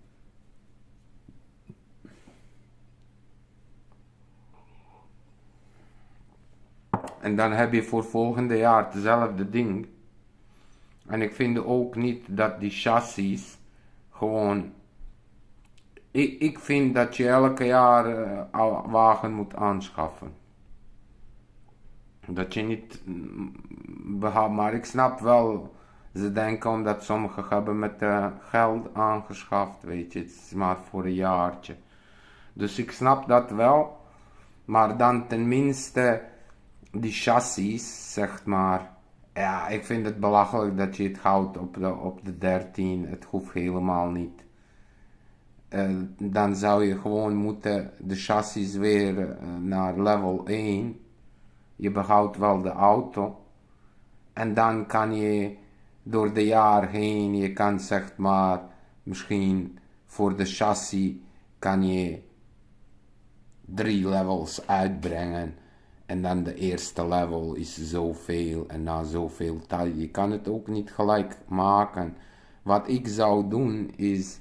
En dan heb je voor volgende jaar hetzelfde ding. En ik vind ook niet dat die chassis gewoon... Ik vind dat je elke jaar een wagen moet aanschaffen. Dat je niet... Maar ik snap wel... Ze denken omdat sommigen hebben met geld aangeschaft, weet je. Het is maar voor een jaartje. Dus ik snap dat wel. Maar dan tenminste die chassis, zeg maar, Ja, ik vind het belachelijk dat je het houdt op de 13. Het hoeft helemaal niet. Dan zou je gewoon moeten de chassis weer naar level 1. Je behoudt wel de auto. En dan kan je door de jaar heen, je kan zeg maar, misschien voor de chassis kan je 3 levels uitbrengen. En dan de eerste level is zoveel en na zoveel tijd. Je kan het ook niet gelijk maken. Wat ik zou doen is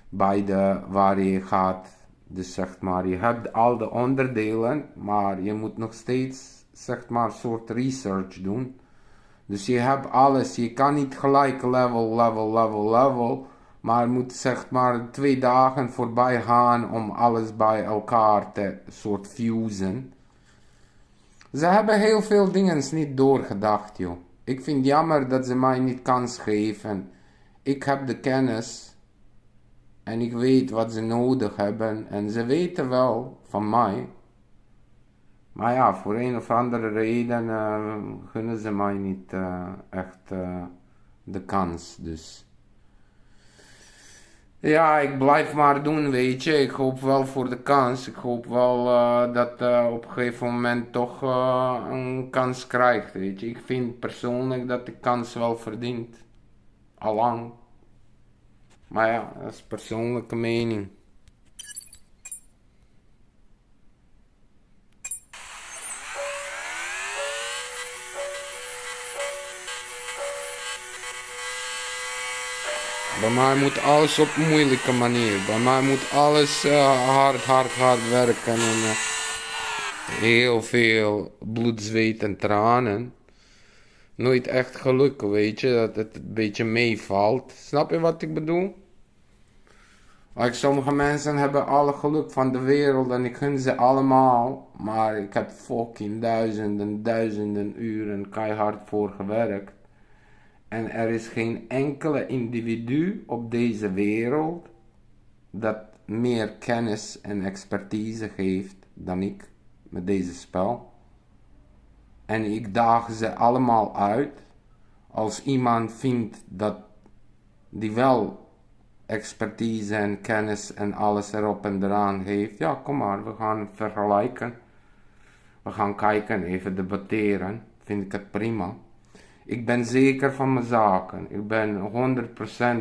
bij de waar je gaat, dus zeg maar, je hebt al de onderdelen, maar je moet nog steeds zeg maar een soort research doen. Dus je hebt alles, je kan niet gelijk level, maar je moet zeg maar 2 dagen voorbij gaan om alles bij elkaar te soort fusen. Ze hebben heel veel dingen niet doorgedacht, joh. Ik vind het jammer dat ze mij niet kans geven. Ik heb de kennis en ik weet wat ze nodig hebben en ze weten wel van mij. Maar ja, voor een of andere reden gunnen ze mij niet echt de kans, dus. Ja, ik blijf maar doen, weet je. Ik hoop wel voor de kans. Ik hoop wel dat op een gegeven moment toch een kans krijgt, weet je. Ik vind persoonlijk dat de kans wel verdient. Allang. Maar ja, dat is persoonlijke mening. Bij mij moet alles op een moeilijke manier. Bij mij moet alles hard werken en heel veel bloed, zweet en tranen. Nooit echt geluk, weet je, dat het een beetje meevalt. Snap je wat ik bedoel? Like, sommige mensen hebben alle geluk van de wereld en ik gun ze allemaal. Maar ik heb fucking duizenden uren keihard voor gewerkt. En er is geen enkele individu op deze wereld dat meer kennis en expertise geeft dan ik met deze spel. En ik daag ze allemaal uit. Als iemand vindt dat die wel expertise en kennis en alles erop en eraan heeft, ja, kom maar, we gaan het vergelijken. We gaan kijken, even debatteren. Vind ik het prima. Ik ben zeker van mijn zaken. Ik ben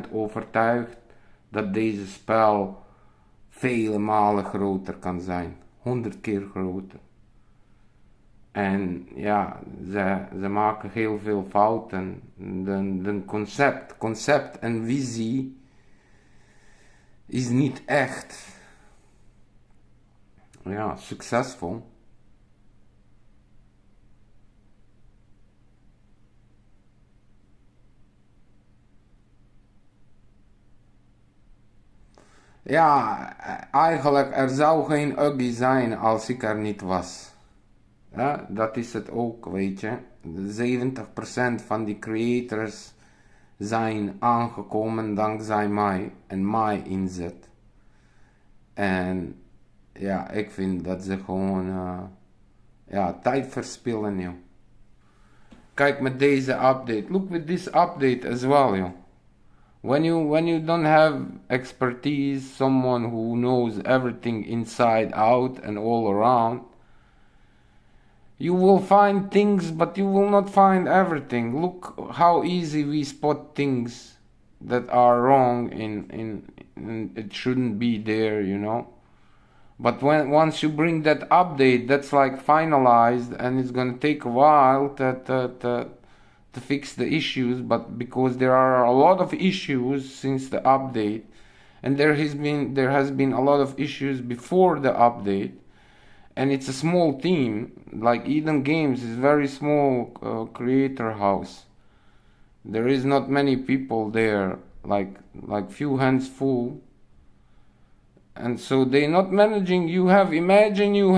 100% overtuigd dat deze spel vele malen groter kan zijn. 100 keer groter. En ja, ze maken heel veel fouten. De concept en visie is niet echt ja, succesvol. Ja, eigenlijk er zou geen Ugly zijn als ik er niet was. Ja, dat is het ook, weet je. 70% van die creators zijn aangekomen dankzij mij en mijn inzet. En ja, ik vind dat ze gewoon ja, tijd verspillen, joh. Kijk met deze update. Look with this update as well, joh. When you don't have expertise, someone who knows everything inside out and all around, you will find things, but you will not find everything. Look how easy we spot things that are wrong in it shouldn't be there, you know. But once you bring that update, that's like finalized, and it's gonna take a while to fix the issues, but because there are a lot of issues since the update, and there has been a lot of issues before the update, and it's a small team. Like Eden Games is very small creator house. There is not many people there, like few hands full, and so they're not managing. Imagine you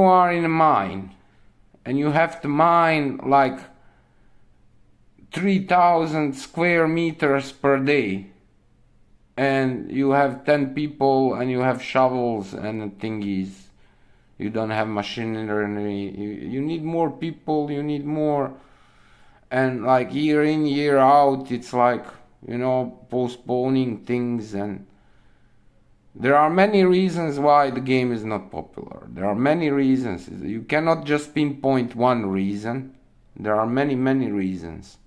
are in a mine and you have to mine like 3,000 square meters per day, and you have 10 people and you have shovels and thingies. You don't have machinery. You need more people. You need more, and like year in, year out, it's like, you know, postponing things. And there are many reasons why the game is not popular. There are many reasons. You cannot just pinpoint one reason. There are many, many reasons.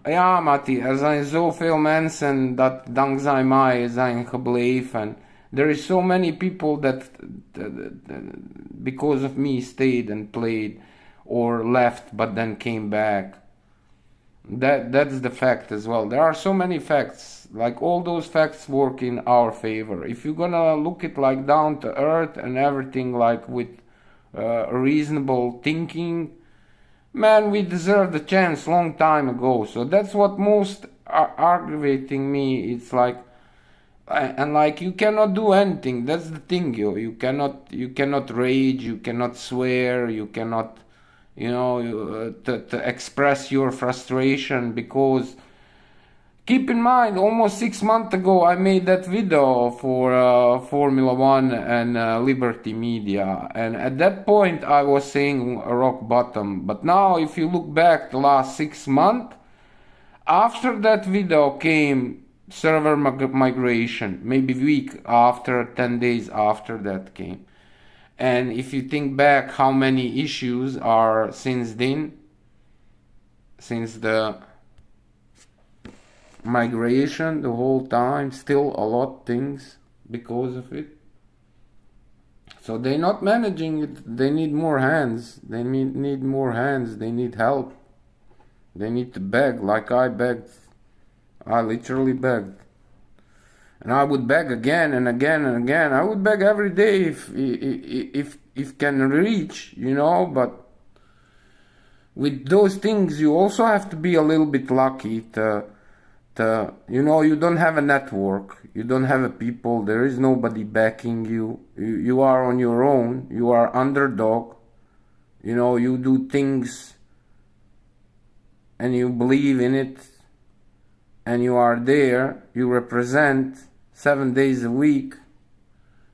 Ja, Matti, er zijn zoveel mensen dat dankzij mij zijn gebleven. And there is so many people that because of me stayed and played or left but then came back. That's the fact as well. There are so many facts. Like all those facts work in our favor. If you're gonna look it like down to earth and everything like with reasonable thinking, man, we deserved a chance long time ago. So that's what most aggravating me. It's like, and like you cannot do anything. That's the thing, yo. You cannot rage. You cannot swear. You cannot, you know, to express your frustration, because keep in mind, almost 6 months ago, I made that video for Formula One and Liberty Media, and at that point, I was saying rock bottom. But now, if you look back the last 6 months, after that video came server migration, maybe week after, 10 days after that came. And if you think back how many issues are since then, since the migration, the whole time, still a lot things because of it. So they're not managing it. They need more hands. They need more hands. They need help. They need to beg like I begged. I literally begged. And I would beg again and again and again. I would beg every day if can reach, you know, but with those things you also have to be a little bit lucky to you know, you don't have a network, you don't have a people, there is nobody backing you. You are on your own, you are underdog, you know, you do things and you believe in it, and you are there, you represent 7 days a week,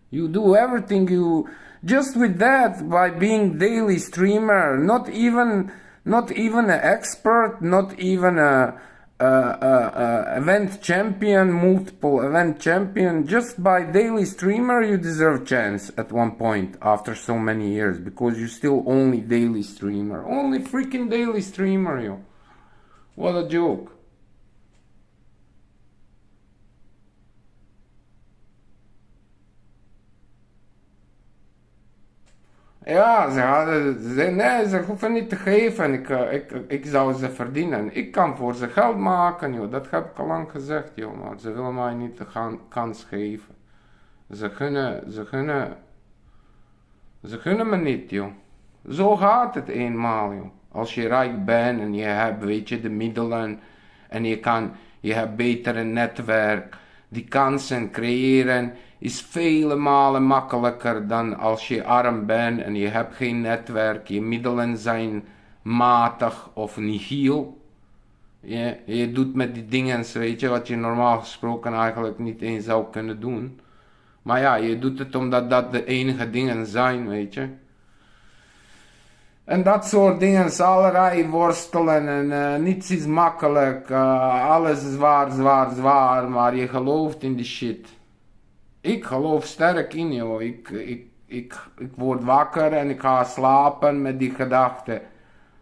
you do everything. You just with that, by being daily streamer, not even an expert, not even a event champion, multiple event champion, just by daily streamer you deserve chance at one point after so many years, because you're still only daily streamer, only freaking daily streamer, yo. What a joke. Ja, ze hoeven niet te geven. Ik zou ze verdienen. Ik kan voor ze geld maken, joh. Dat heb ik al lang gezegd, joh. Maar ze willen mij niet de kans geven. Ze gunnen me niet, joh. Zo gaat het eenmaal, joh. Als je rijk bent en je hebt, weet je, de middelen en je hebt betere netwerk, die kansen creëren is vele malen makkelijker dan als je arm bent en je hebt geen netwerk, je middelen zijn matig of nihil. Je doet met die dingen, weet je, wat je normaal gesproken eigenlijk niet eens zou kunnen doen. Maar ja, je doet het omdat dat de enige dingen zijn, weet je. En dat soort dingen, allerlei worstelen en niets is makkelijk, alles is zwaar, maar je gelooft in die shit. Ik geloof sterk in, joh. Ik word wakker en ik ga slapen met die gedachte.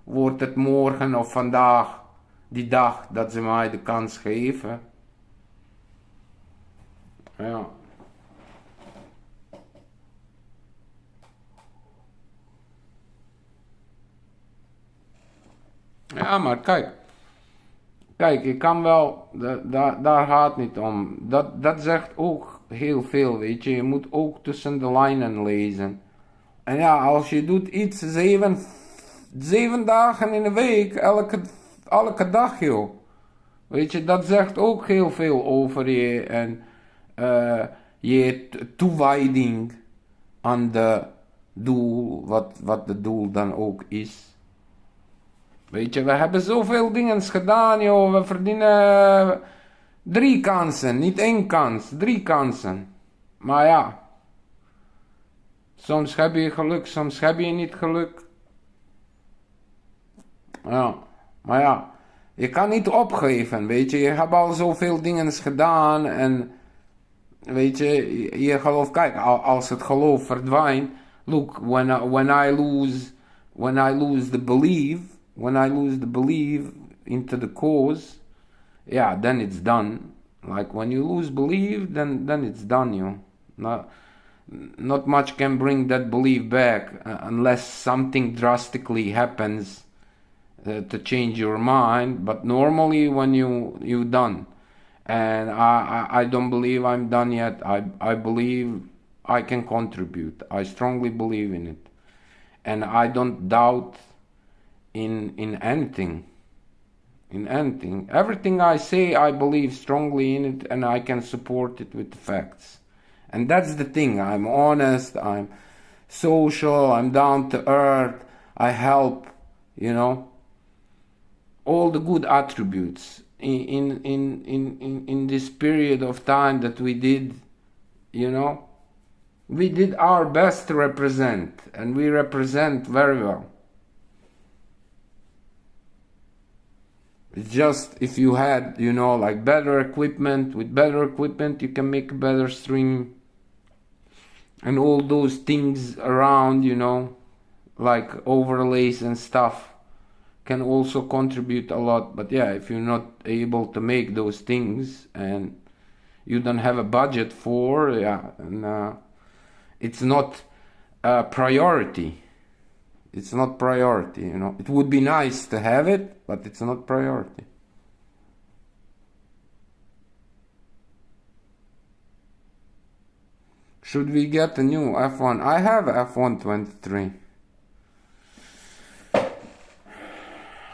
Wordt het morgen of vandaag die dag dat ze mij de kans geven? Ja. Ja, maar kijk, ik kan wel, daar gaat het niet om. Dat zegt ook heel veel, weet je. Je moet ook tussen de lijnen lezen. En ja, als je doet iets 7 dagen in de week, elke dag, joh. Weet je, dat zegt ook heel veel over je en je toewijding aan de doel, wat de doel dan ook is. Weet je, we hebben zoveel dingen gedaan, joh. We verdienen 3 kansen, niet 1 kans, 3 kansen. Maar ja, soms heb je geluk, soms heb je niet geluk. Ja, maar ja, je kan niet opgeven, weet je. Je hebt al zoveel dingen gedaan en, weet je, je geloof, kijk, als het geloof verdwijnt. Look, when I lose the belief into the cause, yeah, then it's done. Like when you lose belief, then it's done, you. Not much can bring that belief back unless something drastically happens to change your mind. But normally, when you done, and I don't believe I'm done yet. I believe I can contribute. I strongly believe in it, and I don't doubt in anything. In anything, everything I say, I believe strongly in it, and I can support it with facts. And that's the thing. I'm honest. I'm social. I'm down to earth. I help. You know, all the good attributes in this period of time that we did. You know, we did our best to represent, and we represent very well. It's just if you had, you know, like better equipment, with better equipment you can make a better stream. And all those things around, you know, like overlays and stuff can also contribute a lot. But yeah, if you're not able to make those things and you don't have a budget for, yeah, and it's not a priority. It's not priority, you know. It would be nice to have it, but it's not priority. Should we get a new F1? I have F1 23.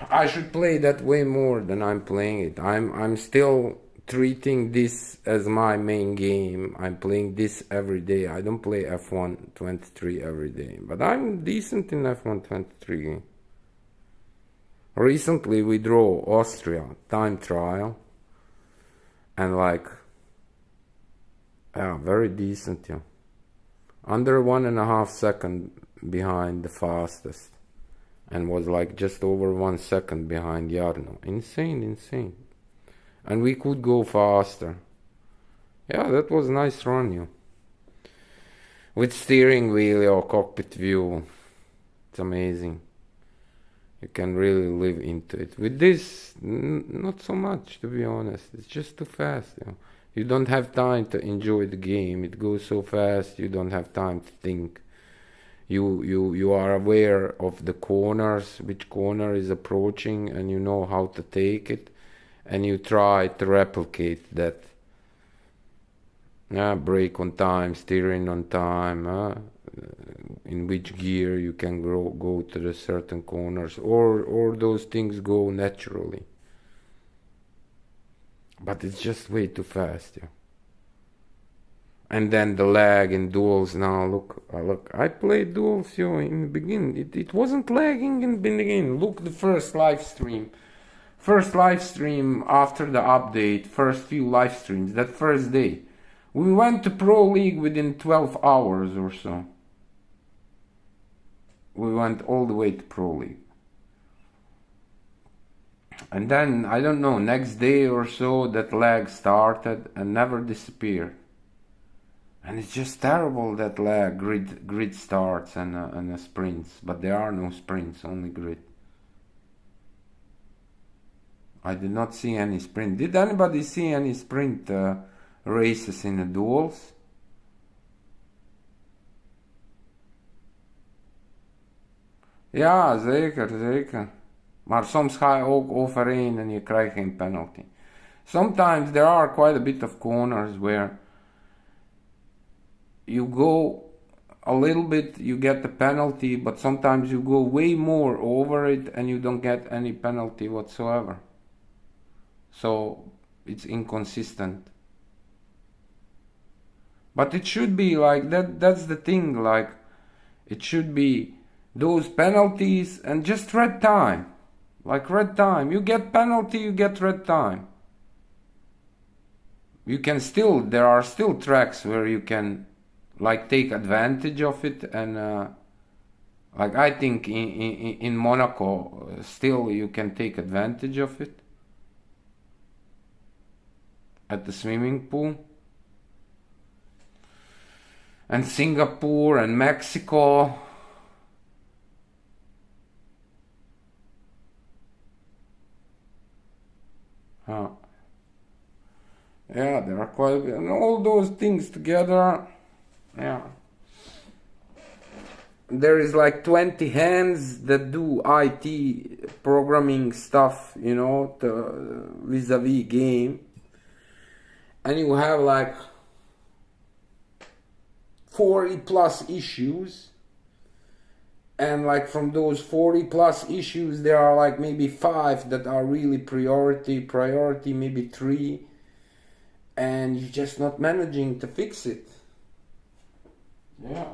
I should play that way more than I'm playing it. I'm still treating this as my main game. I'm playing this every day. I don't play F1 23 every day, but I'm decent in F1 23 game. Recently we draw Austria time trial, and like, yeah, very decent, yeah. Under 1.5 seconds behind the fastest, and was like just over 1 second behind Jarno. Insane. And we could go faster. Yeah, that was a nice run, yeah. With steering wheel or cockpit view. It's amazing. You can really live into it. With this, not so much, to be honest. It's just too fast, you know. You don't have time to enjoy the game. It goes so fast, you don't have time to think. You are aware of the corners, which corner is approaching, and you know how to take it. And you try to replicate that. Brake on time, steering on time, in which gear you can go to the certain corners, or those things go naturally. But it's just way too fast, yeah. And then the lag in duels now. Look, I played duels, yo, in the beginning. It wasn't lagging in the beginning. Look, the first live stream after the update, first few live streams, that first day. We went to Pro League within 12 hours or so. We went all the way to Pro League. And then, I don't know, next day or so, that lag started and never disappeared. And it's just terrible, that lag, grid starts and sprints. But there are no sprints, only grid. I did not see any sprint. Did anybody see any sprint races in the duels? Ja, zeker. Maar soms ga je ook overheen en je krijgt geen penalty. Sometimes there are quite a bit of corners where you go a little bit, you get the penalty, but sometimes you go way more over it and you don't get any penalty whatsoever. So it's inconsistent. But it should be like that. That's the thing, like it should be those penalties and just red time. Like red time. You get penalty, you get red time. You can still, there are still tracks where you can like take advantage of it, and like I think in Monaco still you can take advantage of it at the swimming pool. And Singapore and Mexico. Yeah, there are quite, and all those things together, yeah. There is like 20 hands that do IT programming stuff, you know, vis-a-vis game. And you have like 40 plus issues. And like from those 40 plus issues, there are like maybe 5 that are really priority maybe 3. And you're just not managing to fix it. Yeah.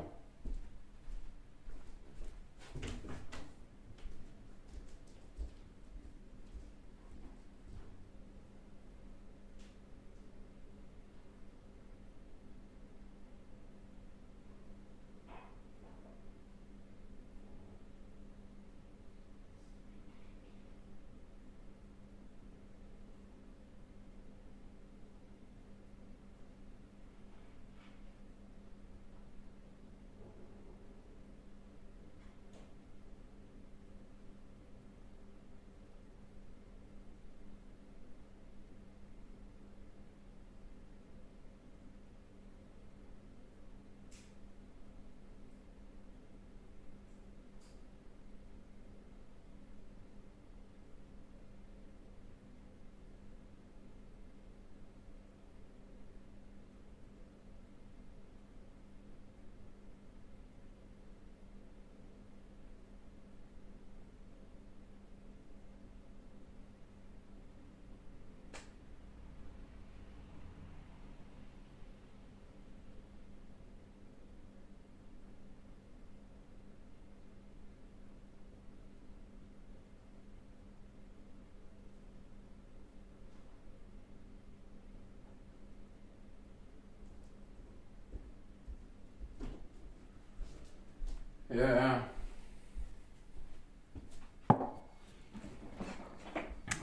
Yeah.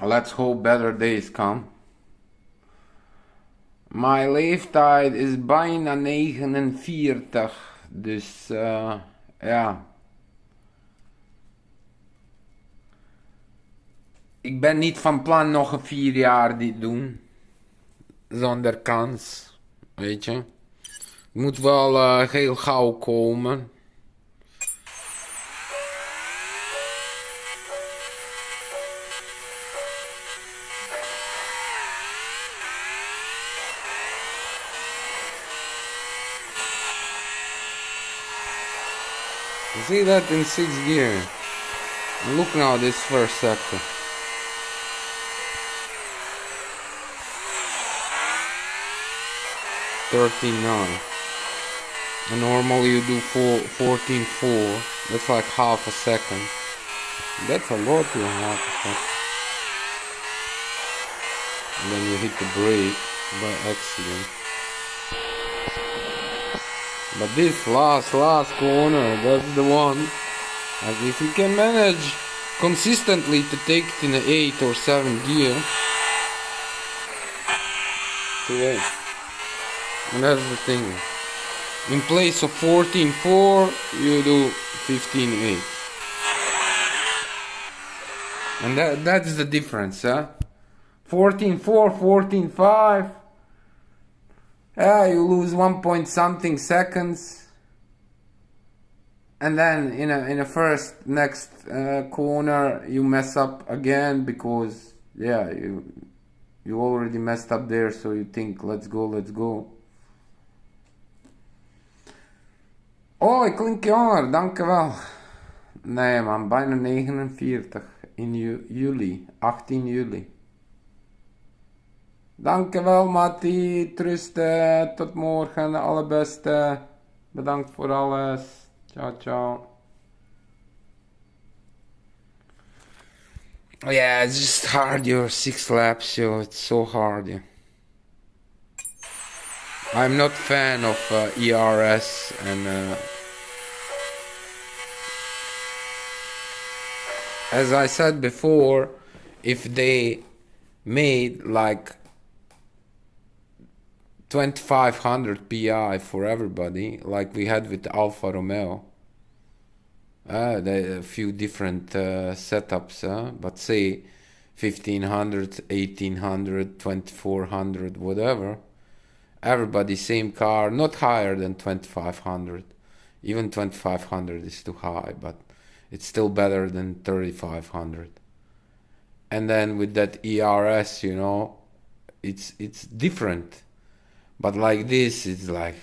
Let's hope better days come. My leeftijd is bijna 49. Dus ja. Ik ben niet van plan nog een 4 jaar dit doen. Zonder kans. Weet je. Het moet wel heel gauw komen. See that in 6th gear. And look now this first sector. $13.9. And normally you do 14.4. That's like half a second. That's a lot to half a second. And then you hit the brake by accident. But this last corner, that's the one. Like if you can manage consistently to take it in an 8 or 7 gear. Yeah. And that's the thing. In place of 14.4, you do 15.8. And that's the difference, huh? 14.4, 14.5. Yeah, you lose 1 point something seconds, and then in a next corner you mess up again because yeah you already messed up there, so you think let's go. Oh, ik klink jonger, dankjewel. Nee man, bijna 49 in juli, 18 juli. Dankjewel Matti, trusten, tot morgen, de allerbeste. Bedankt voor alles. Ciao. Yeah, it's just hard. You're 6 laps, yo. It's so hard. Yeah. I'm not fan of ERS and as I said before, if they made like 2500 PI for everybody, like we had with Alfa Romeo, a few different setups, but say 1500, 1800, 2400, whatever. Everybody same car, not higher than 2500. Even 2500 is too high, but it's still better than 3500. And then with that ERS, you know, it's different. But like this, it's like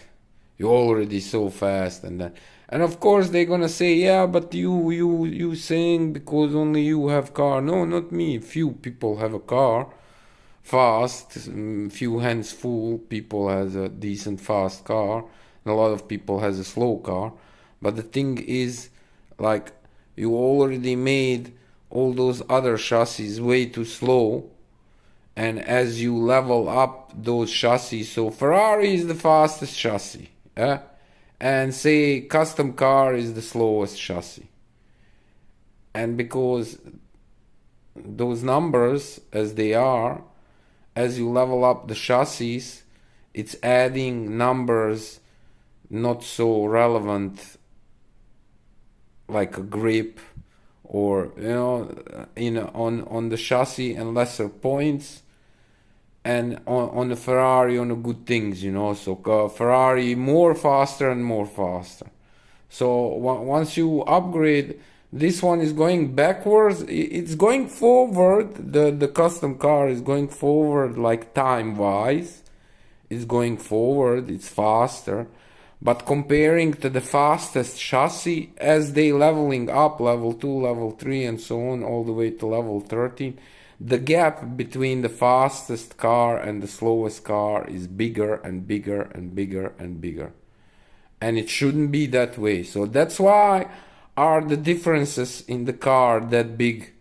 you're already so fast, and then and of course they're gonna say, yeah, but you saying because only you have car. No, not me. Few people have a car fast. Few hands full people has a decent fast car, and a lot of people has a slow car. But the thing is, like, you already made all those other chassis way too slow, and as you level up those chassis, so Ferrari is the fastest chassis, and say custom car is the slowest chassis, and because those numbers as they are, as you level up the chassis, it's adding numbers not so relevant, like a grip or, you know, on the chassis, and lesser points, and on the Ferrari on the good things, you know. So Ferrari more faster and more faster. So once you upgrade, this one is going backwards. It's going forward. The custom car is going forward, like time wise. It's going forward. It's faster. But comparing to the fastest chassis, as they leveling up, level 2, level 3, and so on, all the way to level 13, the gap between the fastest car and the slowest car is bigger and bigger and bigger and bigger. And it shouldn't be that way. So that's why are the differences in the car that big.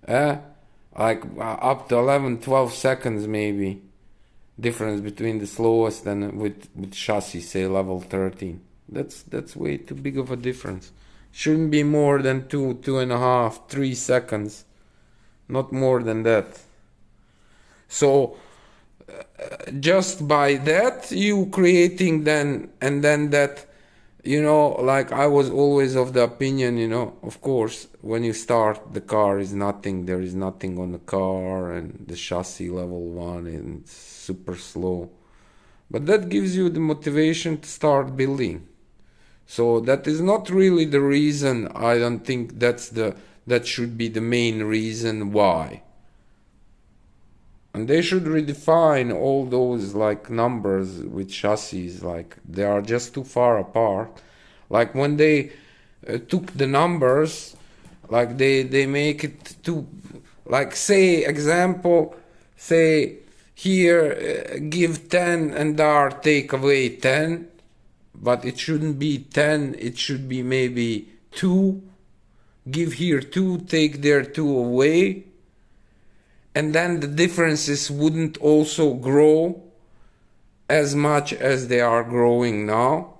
Like up to 11, 12 seconds maybe. Difference between the slowest and with chassis, say level 13. That's way too big of a difference. Shouldn't be more than 2.5, 3 seconds. Not more than that. So just by that you creating then, and then that, you know, like I was always of the opinion, you know, of course when you start the car is nothing, there is nothing on the car, and the chassis level 1 and it's super slow, but that gives you the motivation to start building. So that is not really the reason. I don't think that should be the main reason why. And they should redefine all those like numbers with chassis, like they are just too far apart. Like when they took the numbers, like they make it too, like say example, say here give 10 and there take away 10, but it shouldn't be 10, it should be maybe 2. Give here 2, take there 2 away, and then the differences wouldn't also grow as much as they are growing now.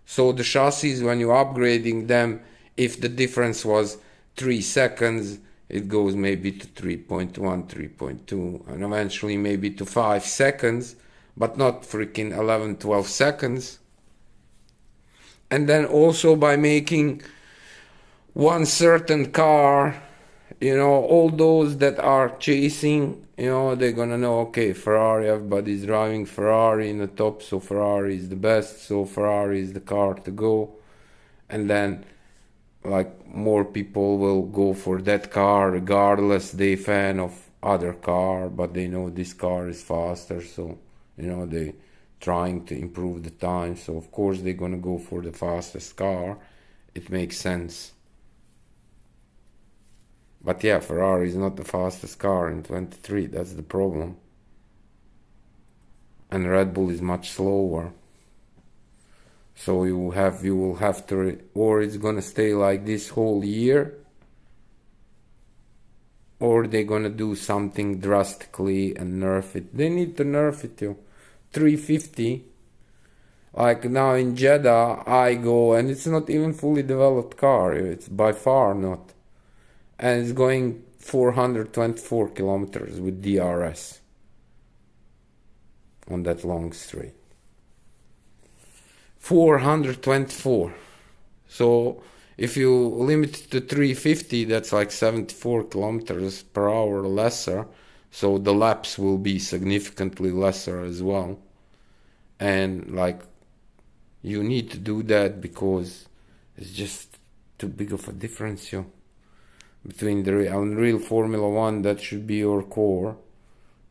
So the chassis, when you're upgrading them, if the difference was 3 seconds, it goes maybe to 3.1, 3.2, and eventually maybe to 5 seconds, but not freaking 11, 12 seconds. And then also by making one certain car, you know, all those that are chasing, you know, they're gonna know, okay, Ferrari, everybody's driving Ferrari in the top, so Ferrari is the best, so Ferrari is the car to go. And then like more people will go for that car regardless they fan of other car, but they know this car is faster, so, you know, they trying to improve the time, so of course they're gonna go for the fastest car. It makes sense. But yeah, Ferrari is not the fastest car in 23, that's the problem. And Red Bull is much slower. So you will have to, or it's gonna stay like this whole year, or they're gonna do something drastically and nerf it. They need to nerf it to 350. Like now in Jeddah, I go, and it's not even fully developed car. It's by far not, and it's going 424 kilometers with DRS on that long straight. 424. So if you limit it to 350, that's like 74 kilometers per hour lesser. So the laps will be significantly lesser as well. And like, you need to do that because it's just too big of a difference, between the real Formula One. That should be your core.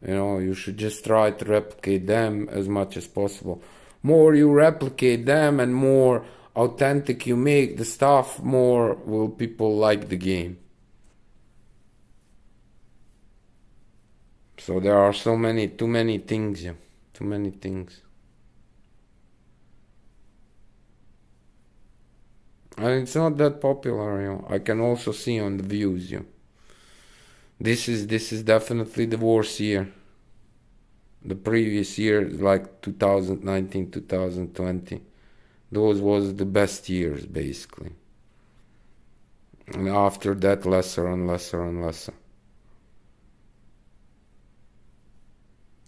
You should just try to replicate them as much as possible. More you replicate them and more authentic you make the stuff, more will people like the game. So there are too many things, too many things. And it's not that popular, I can also see on the views, This is definitely the worst year. The previous year, like 2019, 2020, those was the best years, basically. And after that, lesser and lesser and lesser.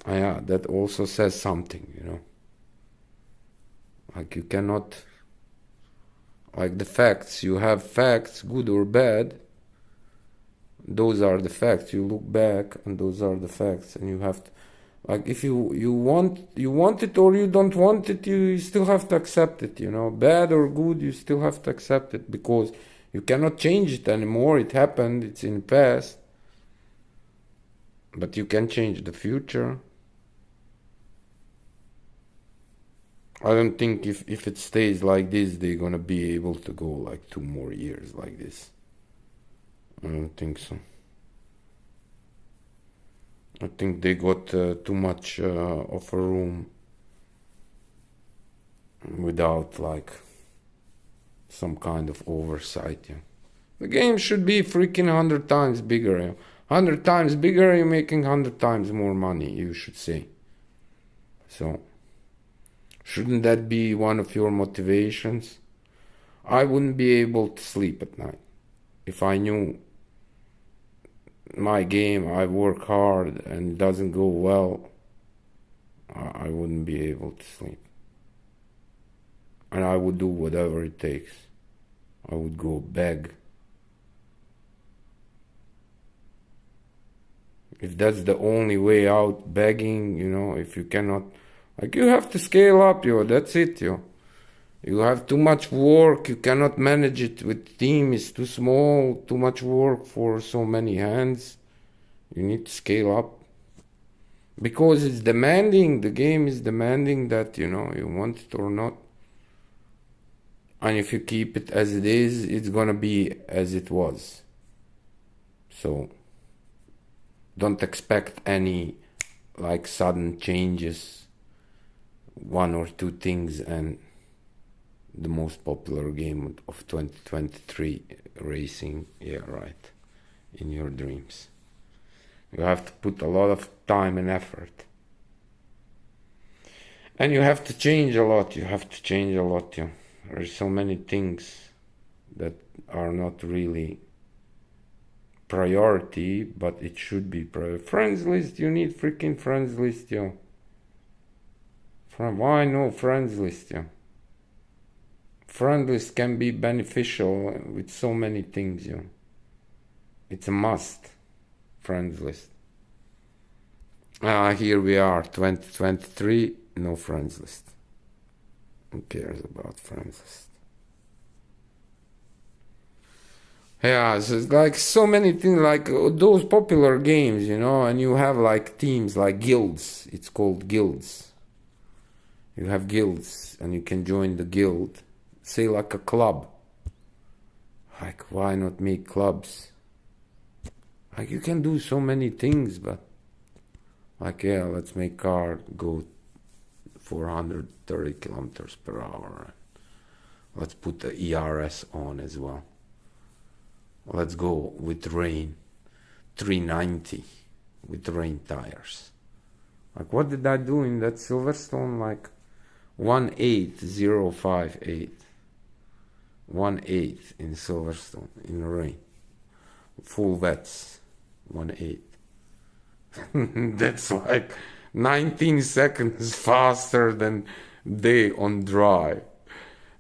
Yeah, that also says something, Like you cannot, like the facts, you have facts, good or bad. Those are the facts. You look back and those are the facts, and you have to, like, if you want it or you don't want it, you still have to accept it, bad or good, you still have to accept it, because you cannot change it anymore. It happened, it's in the past, but you can change the future. I don't think if it stays like this, they're gonna be able to go like 2 more years like this. I don't think so. I think they got too much of a room without like some kind of oversight. The game should be freaking 100 times bigger. 100 times bigger, you're making 100 times more money, you should say. So, shouldn't that be one of your motivations? I wouldn't be able to sleep at night if I knew my game, I work hard and it doesn't go well. I wouldn't be able to sleep. And I would do whatever it takes. I would go beg. If that's the only way out, begging, if you cannot, like, you have to scale up, that's it, You have too much work, you cannot manage it with team, it's too small, too much work for so many hands. You need to scale up. Because it's demanding, the game is demanding that, you want it or not. And if you keep it as it is, it's gonna be as it was. So, don't expect any, like, sudden changes. 1 or 2 things and the most popular game of 2023 racing, right, in your dreams. You have to put a lot of time and effort. And you have to change a lot, There's so many things that are not really priority, but it should be priority. Friends list, you need freaking friends list, Why no friends list, Friend list can be beneficial with so many things, It's a must, friends list. Here we are, 2023, no friends list. Who cares about friends list? Yeah, so it's like so many things, like those popular games, and you have like teams, like guilds. It's called guilds. You have guilds, and you can join the guild. Say like a club. Like, why not make clubs? Like, you can do so many things, but like, yeah, let's make car go 430 kilometers per hour. Let's put the ERS on as well. Let's go with rain. 390 with rain tires. Like, what did I do in that Silverstone? Like 18058. 1.8 in Silverstone in the rain. Full wets. 1.8. That's like 19 seconds faster than day on dry.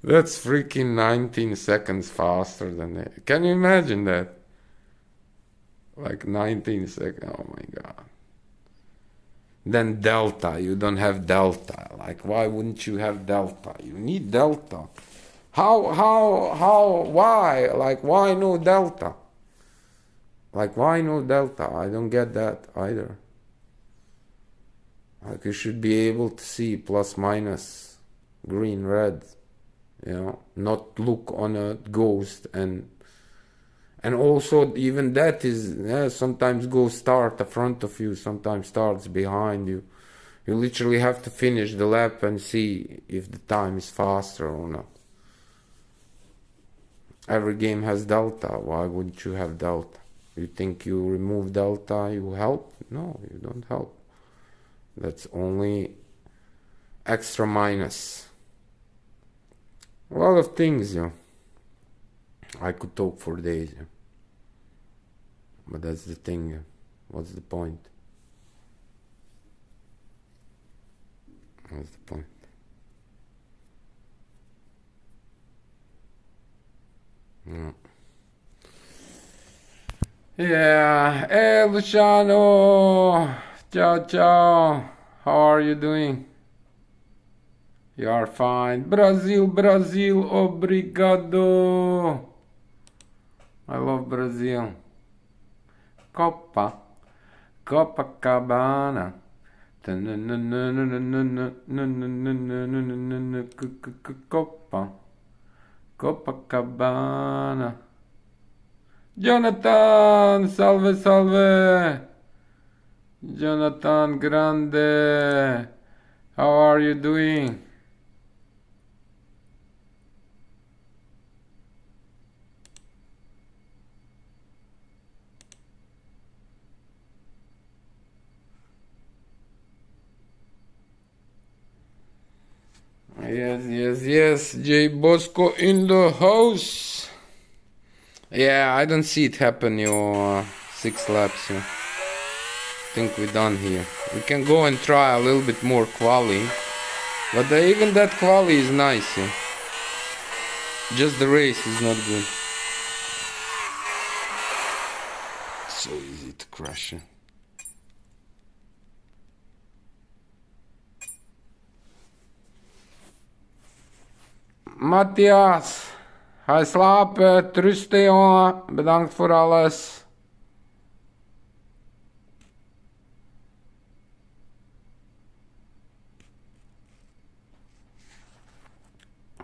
That's freaking 19 seconds faster than that. Can you imagine that? Like 19 seconds. Oh my god. Then delta. You don't have delta. Like, why wouldn't you have delta? You need delta. Why? Like, why no delta? Like, why no delta? I don't get that either. Like, you should be able to see plus, minus, green, red, you know, not look on a ghost. And also, even that is, yeah, sometimes ghost start in front of you, sometimes starts behind you. You literally have to finish the lap and see if the time is faster or not. Every game has delta. Why wouldn't you have delta? You think you remove delta, you help? No, you don't help. That's only extra minus. A lot of things, you know. I could talk for days, you know. But that's the thing, you know. What's the point? What's the point? No. Yeah. Hey, Luciano. Ciao, ciao. How are you doing? You are fine. Brazil, Brazil, obrigado. I love Brazil. Copacabana. Copacabana. Jonathan, salve, salve. Jonathan Grande, how are you doing? Yes, J Bosco in the house. Yeah, I don't see it happen, 6 laps, I think we're done here. We can go and try a little bit more quali, but even that quali is nice, just the race is not good. So easy to crash. Matthias, ga slapen, rusten jongen, bedankt voor alles.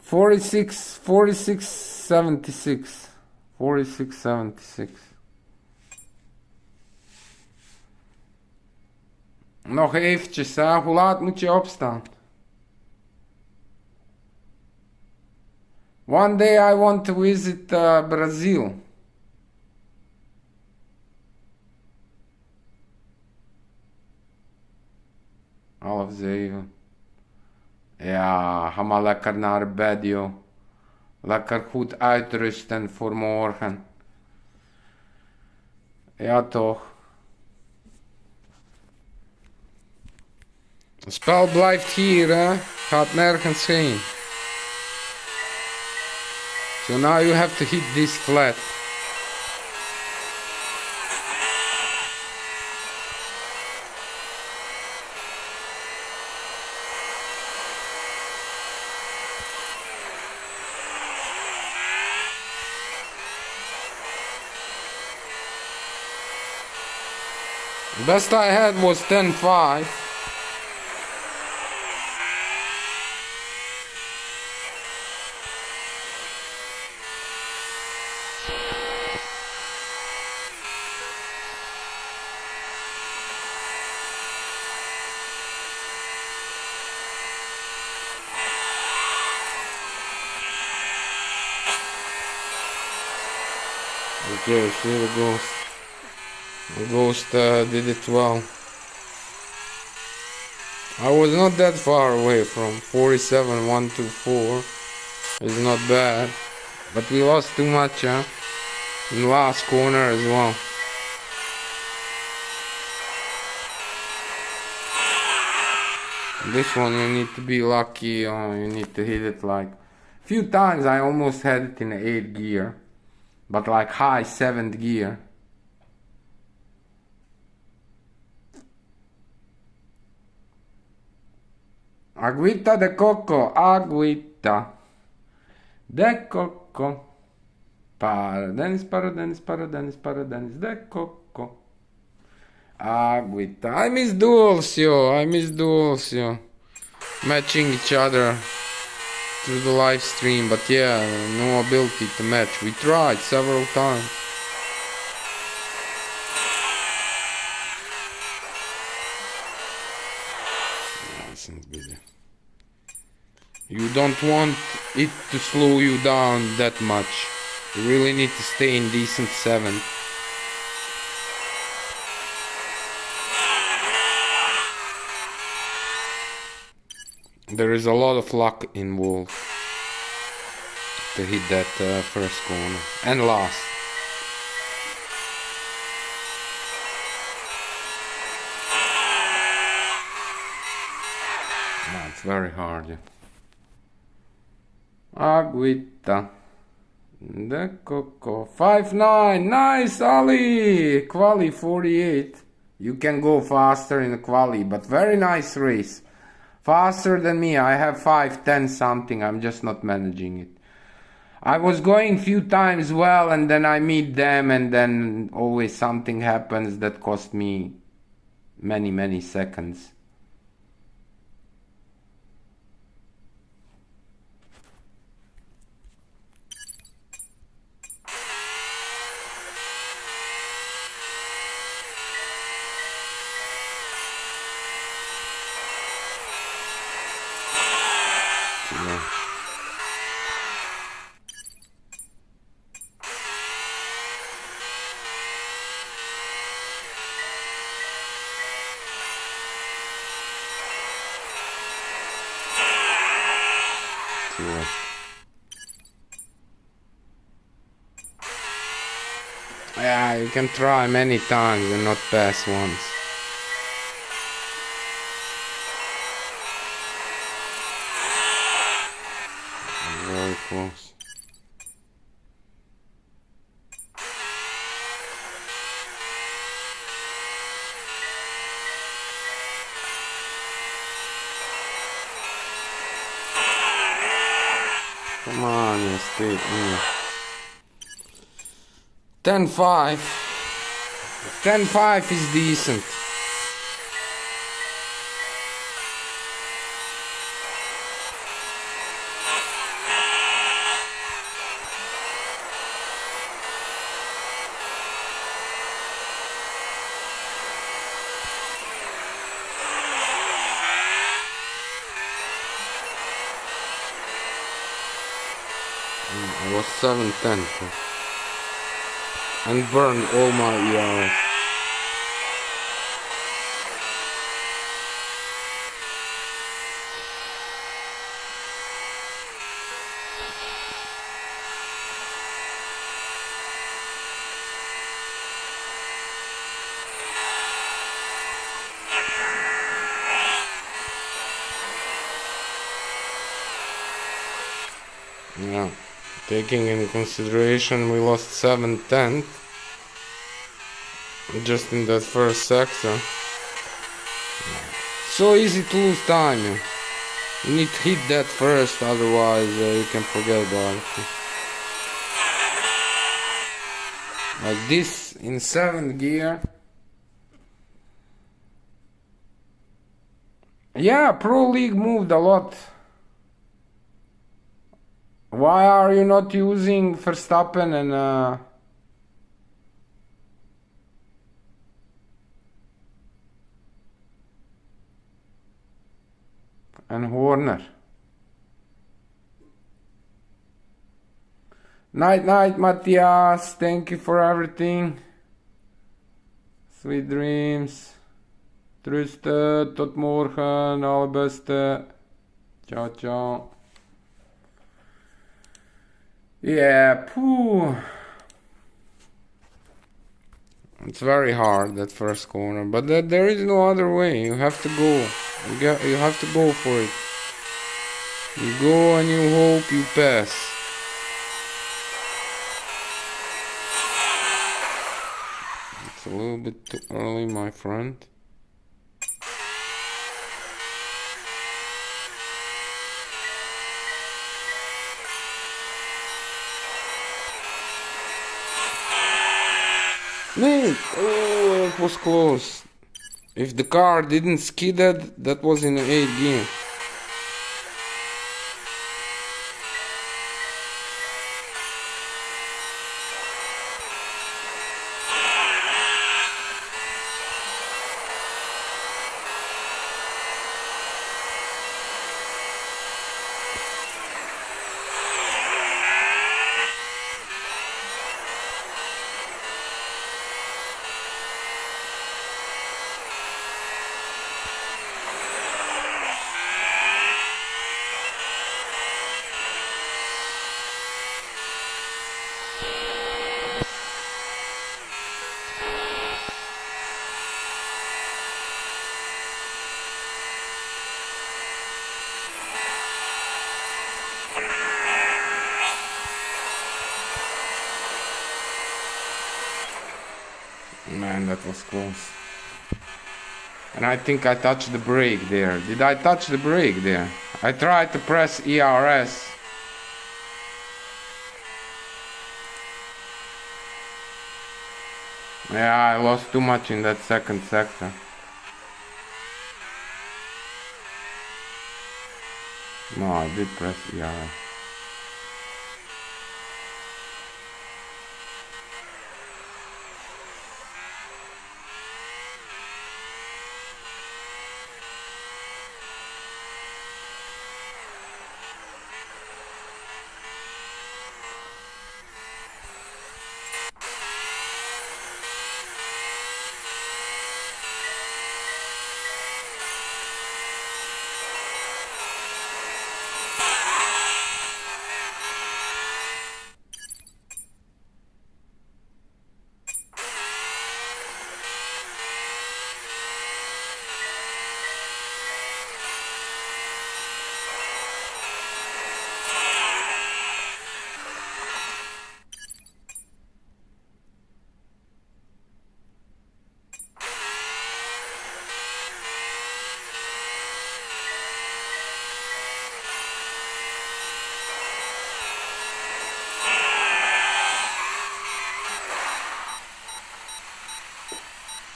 Forty-six, 76. 46-76. Nog eventjes, hè? Hoe laat moet je opstaan? One day I want to visit Brazil. Half 7. Ja, ga maar lekker naar bed, joh. Lekker goed uitrusten voor morgen. Ja, toch. Het spel blijft hier, hè. Gaat nergens heen. So now you have to hit this flat. The best I had was 10-5. Okay, here it goes. Ghost did it well. I was not that far away from 47, 124. It's not bad. But we lost too much, huh? In the last corner as well. This one you need to be lucky, you need to hit it like... Few times I almost had it in 8th gear. But like high 7th gear. Agüita de coco, agüita de coco. Para Dennis, para Dennis, para Dennis, para Dennis de coco. Agüita. I miss duels, yo. I miss duels, yo. Matching each other through the live stream, but yeah, no ability to match. We tried several times. You don't want it to slow you down that much. You really need to stay in decent 7. There is a lot of luck involved to hit that first corner and last. No, it's very hard, yeah. Agüita de coco. 5-9. Nice, Ali. Quali 48. You can go faster in the quali, but very nice race. Faster than me. I have 5-10 something. I'm just not managing it. I was going few times well, and then I meet them, and then always something happens that cost me many seconds. Yeah, you can try many times and not pass once. Very close. Come on, you stay in. 10-5. 10-5 is decent. I was 7-10 and burned all my ERs. Yeah, taking in consideration we lost 7/10 just in that first sector. So easy to lose time. You need to hit that first, otherwise you can forget about it. Like this in 7th gear. Yeah, Pro League moved a lot. Why are you not using Verstappen and Horner? Night, Matthias. Thank you for everything. Sweet dreams. Tröste, tot morgen, allerbeste. Ciao, ciao. Yeah, phew. It's very hard, that first corner, but there is no other way. You have to go. You have to go for it. You go and you hope you pass. It's a little bit too early, my friend. Mate! Oh, it was close. If the car didn't skid that was in the 8th gear. Man, that was close. And I think I touched the brake there. Did I touch the brake there? I tried to press ERS. Yeah, I lost too much in that second sector. No, I did press ERS.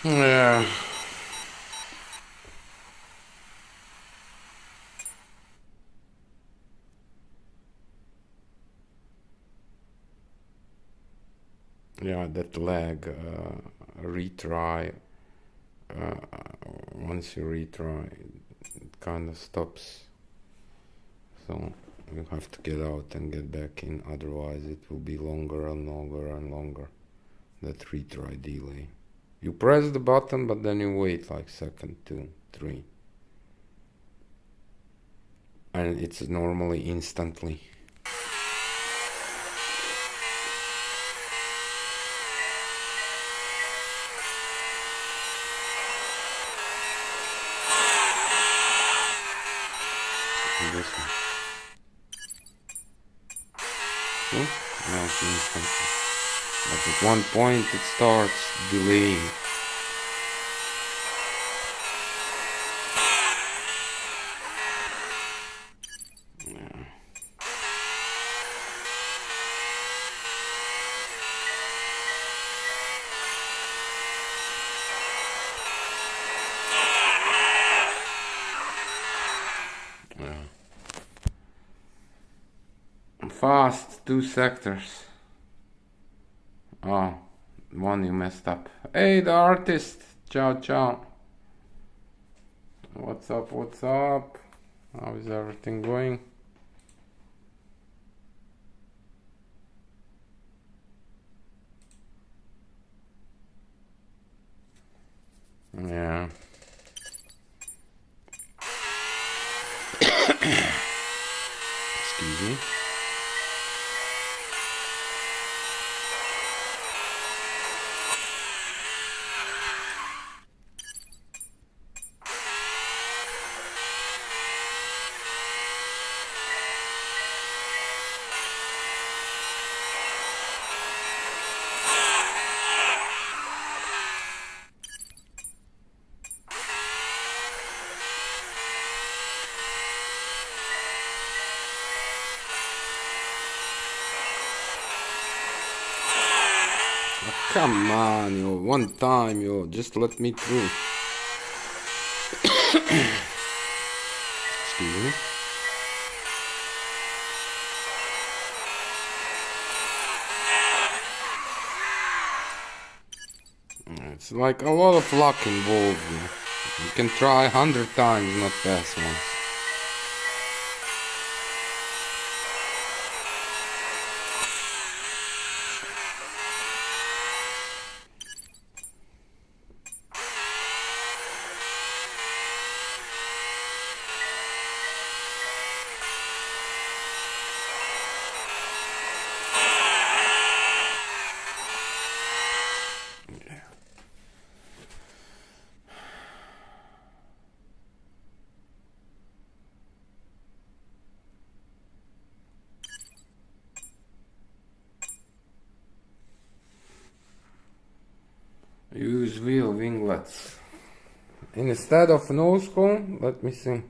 Yeah. Yeah, that lag, retry, once you retry, it kind of stops. So you have to get out and get back in, otherwise it will be longer and longer and longer, that retry delay. You press the button, but then you wait like second, 2, 3. And it's normally instantly. This one. See? Now it's instantly. But at one point it starts delaying. Yeah. Yeah. Fast, 2 sectors. Oh, one you messed up. Hey, the artist. Ciao, ciao. What's up, what's up? How is everything going? Oh, come on, yo. One time, yo. Just let me through. Excuse me. It's like a lot of luck involved. You can try 100 times, not pass once. Use wheel winglets. Instead of nose cone, let me see.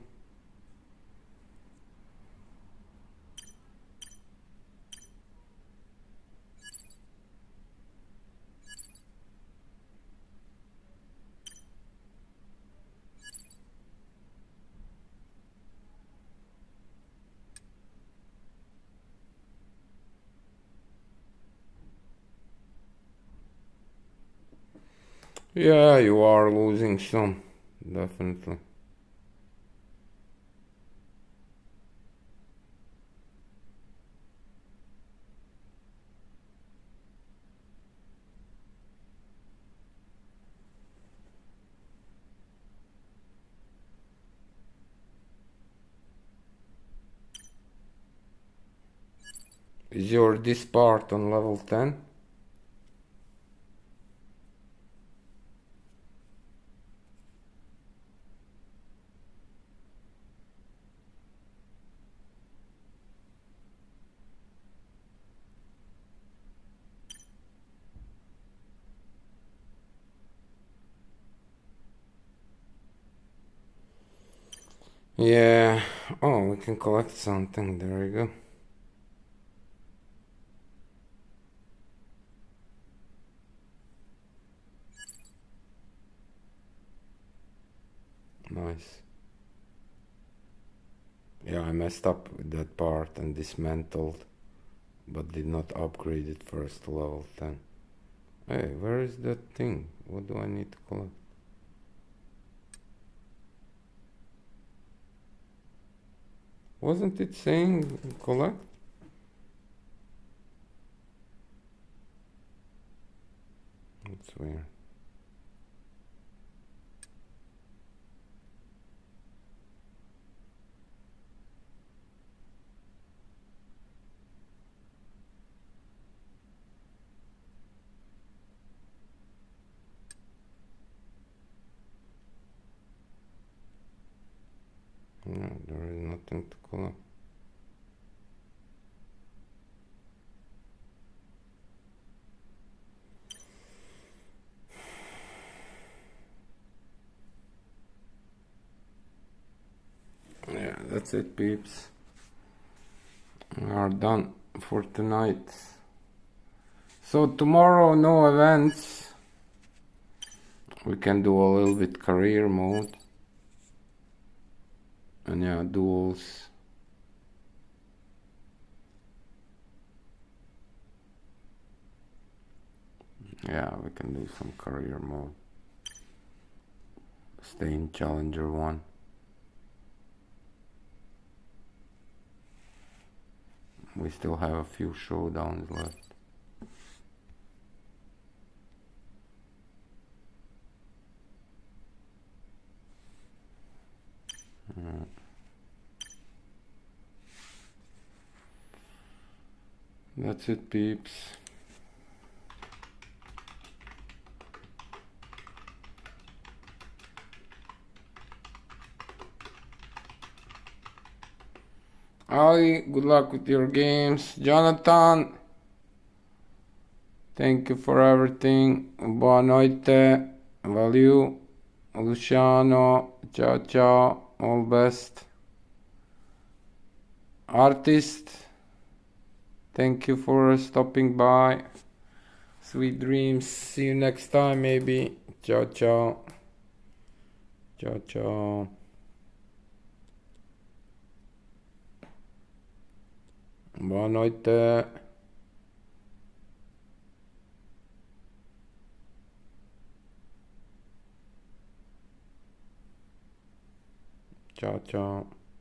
Yeah, you are losing some, definitely. Is your this part on level 10? Yeah. Oh, we can collect something. There we go. Nice. Yeah, I messed up with that part and dismantled, but did not upgrade it first to level 10. Hey, where is that thing? What do I need to collect? Wasn't it saying collect? That's weird. No, there is nothing to collect. Yeah, that's it, peeps. We are done for tonight. So tomorrow, no events. We can do a little bit career mode. And yeah, duels. Yeah, we can do some career mode. Stay in Challenger 1. We still have a few showdowns left. That's it, peeps. Ali, good luck with your games. Jonathan, thank you for everything. Boa noite. Valeu. Luciano, ciao ciao. All best. Artist, thank you for stopping by. Sweet dreams. See you next time, maybe. Ciao, ciao. Ciao, ciao. Boa noite. Ciao, ciao.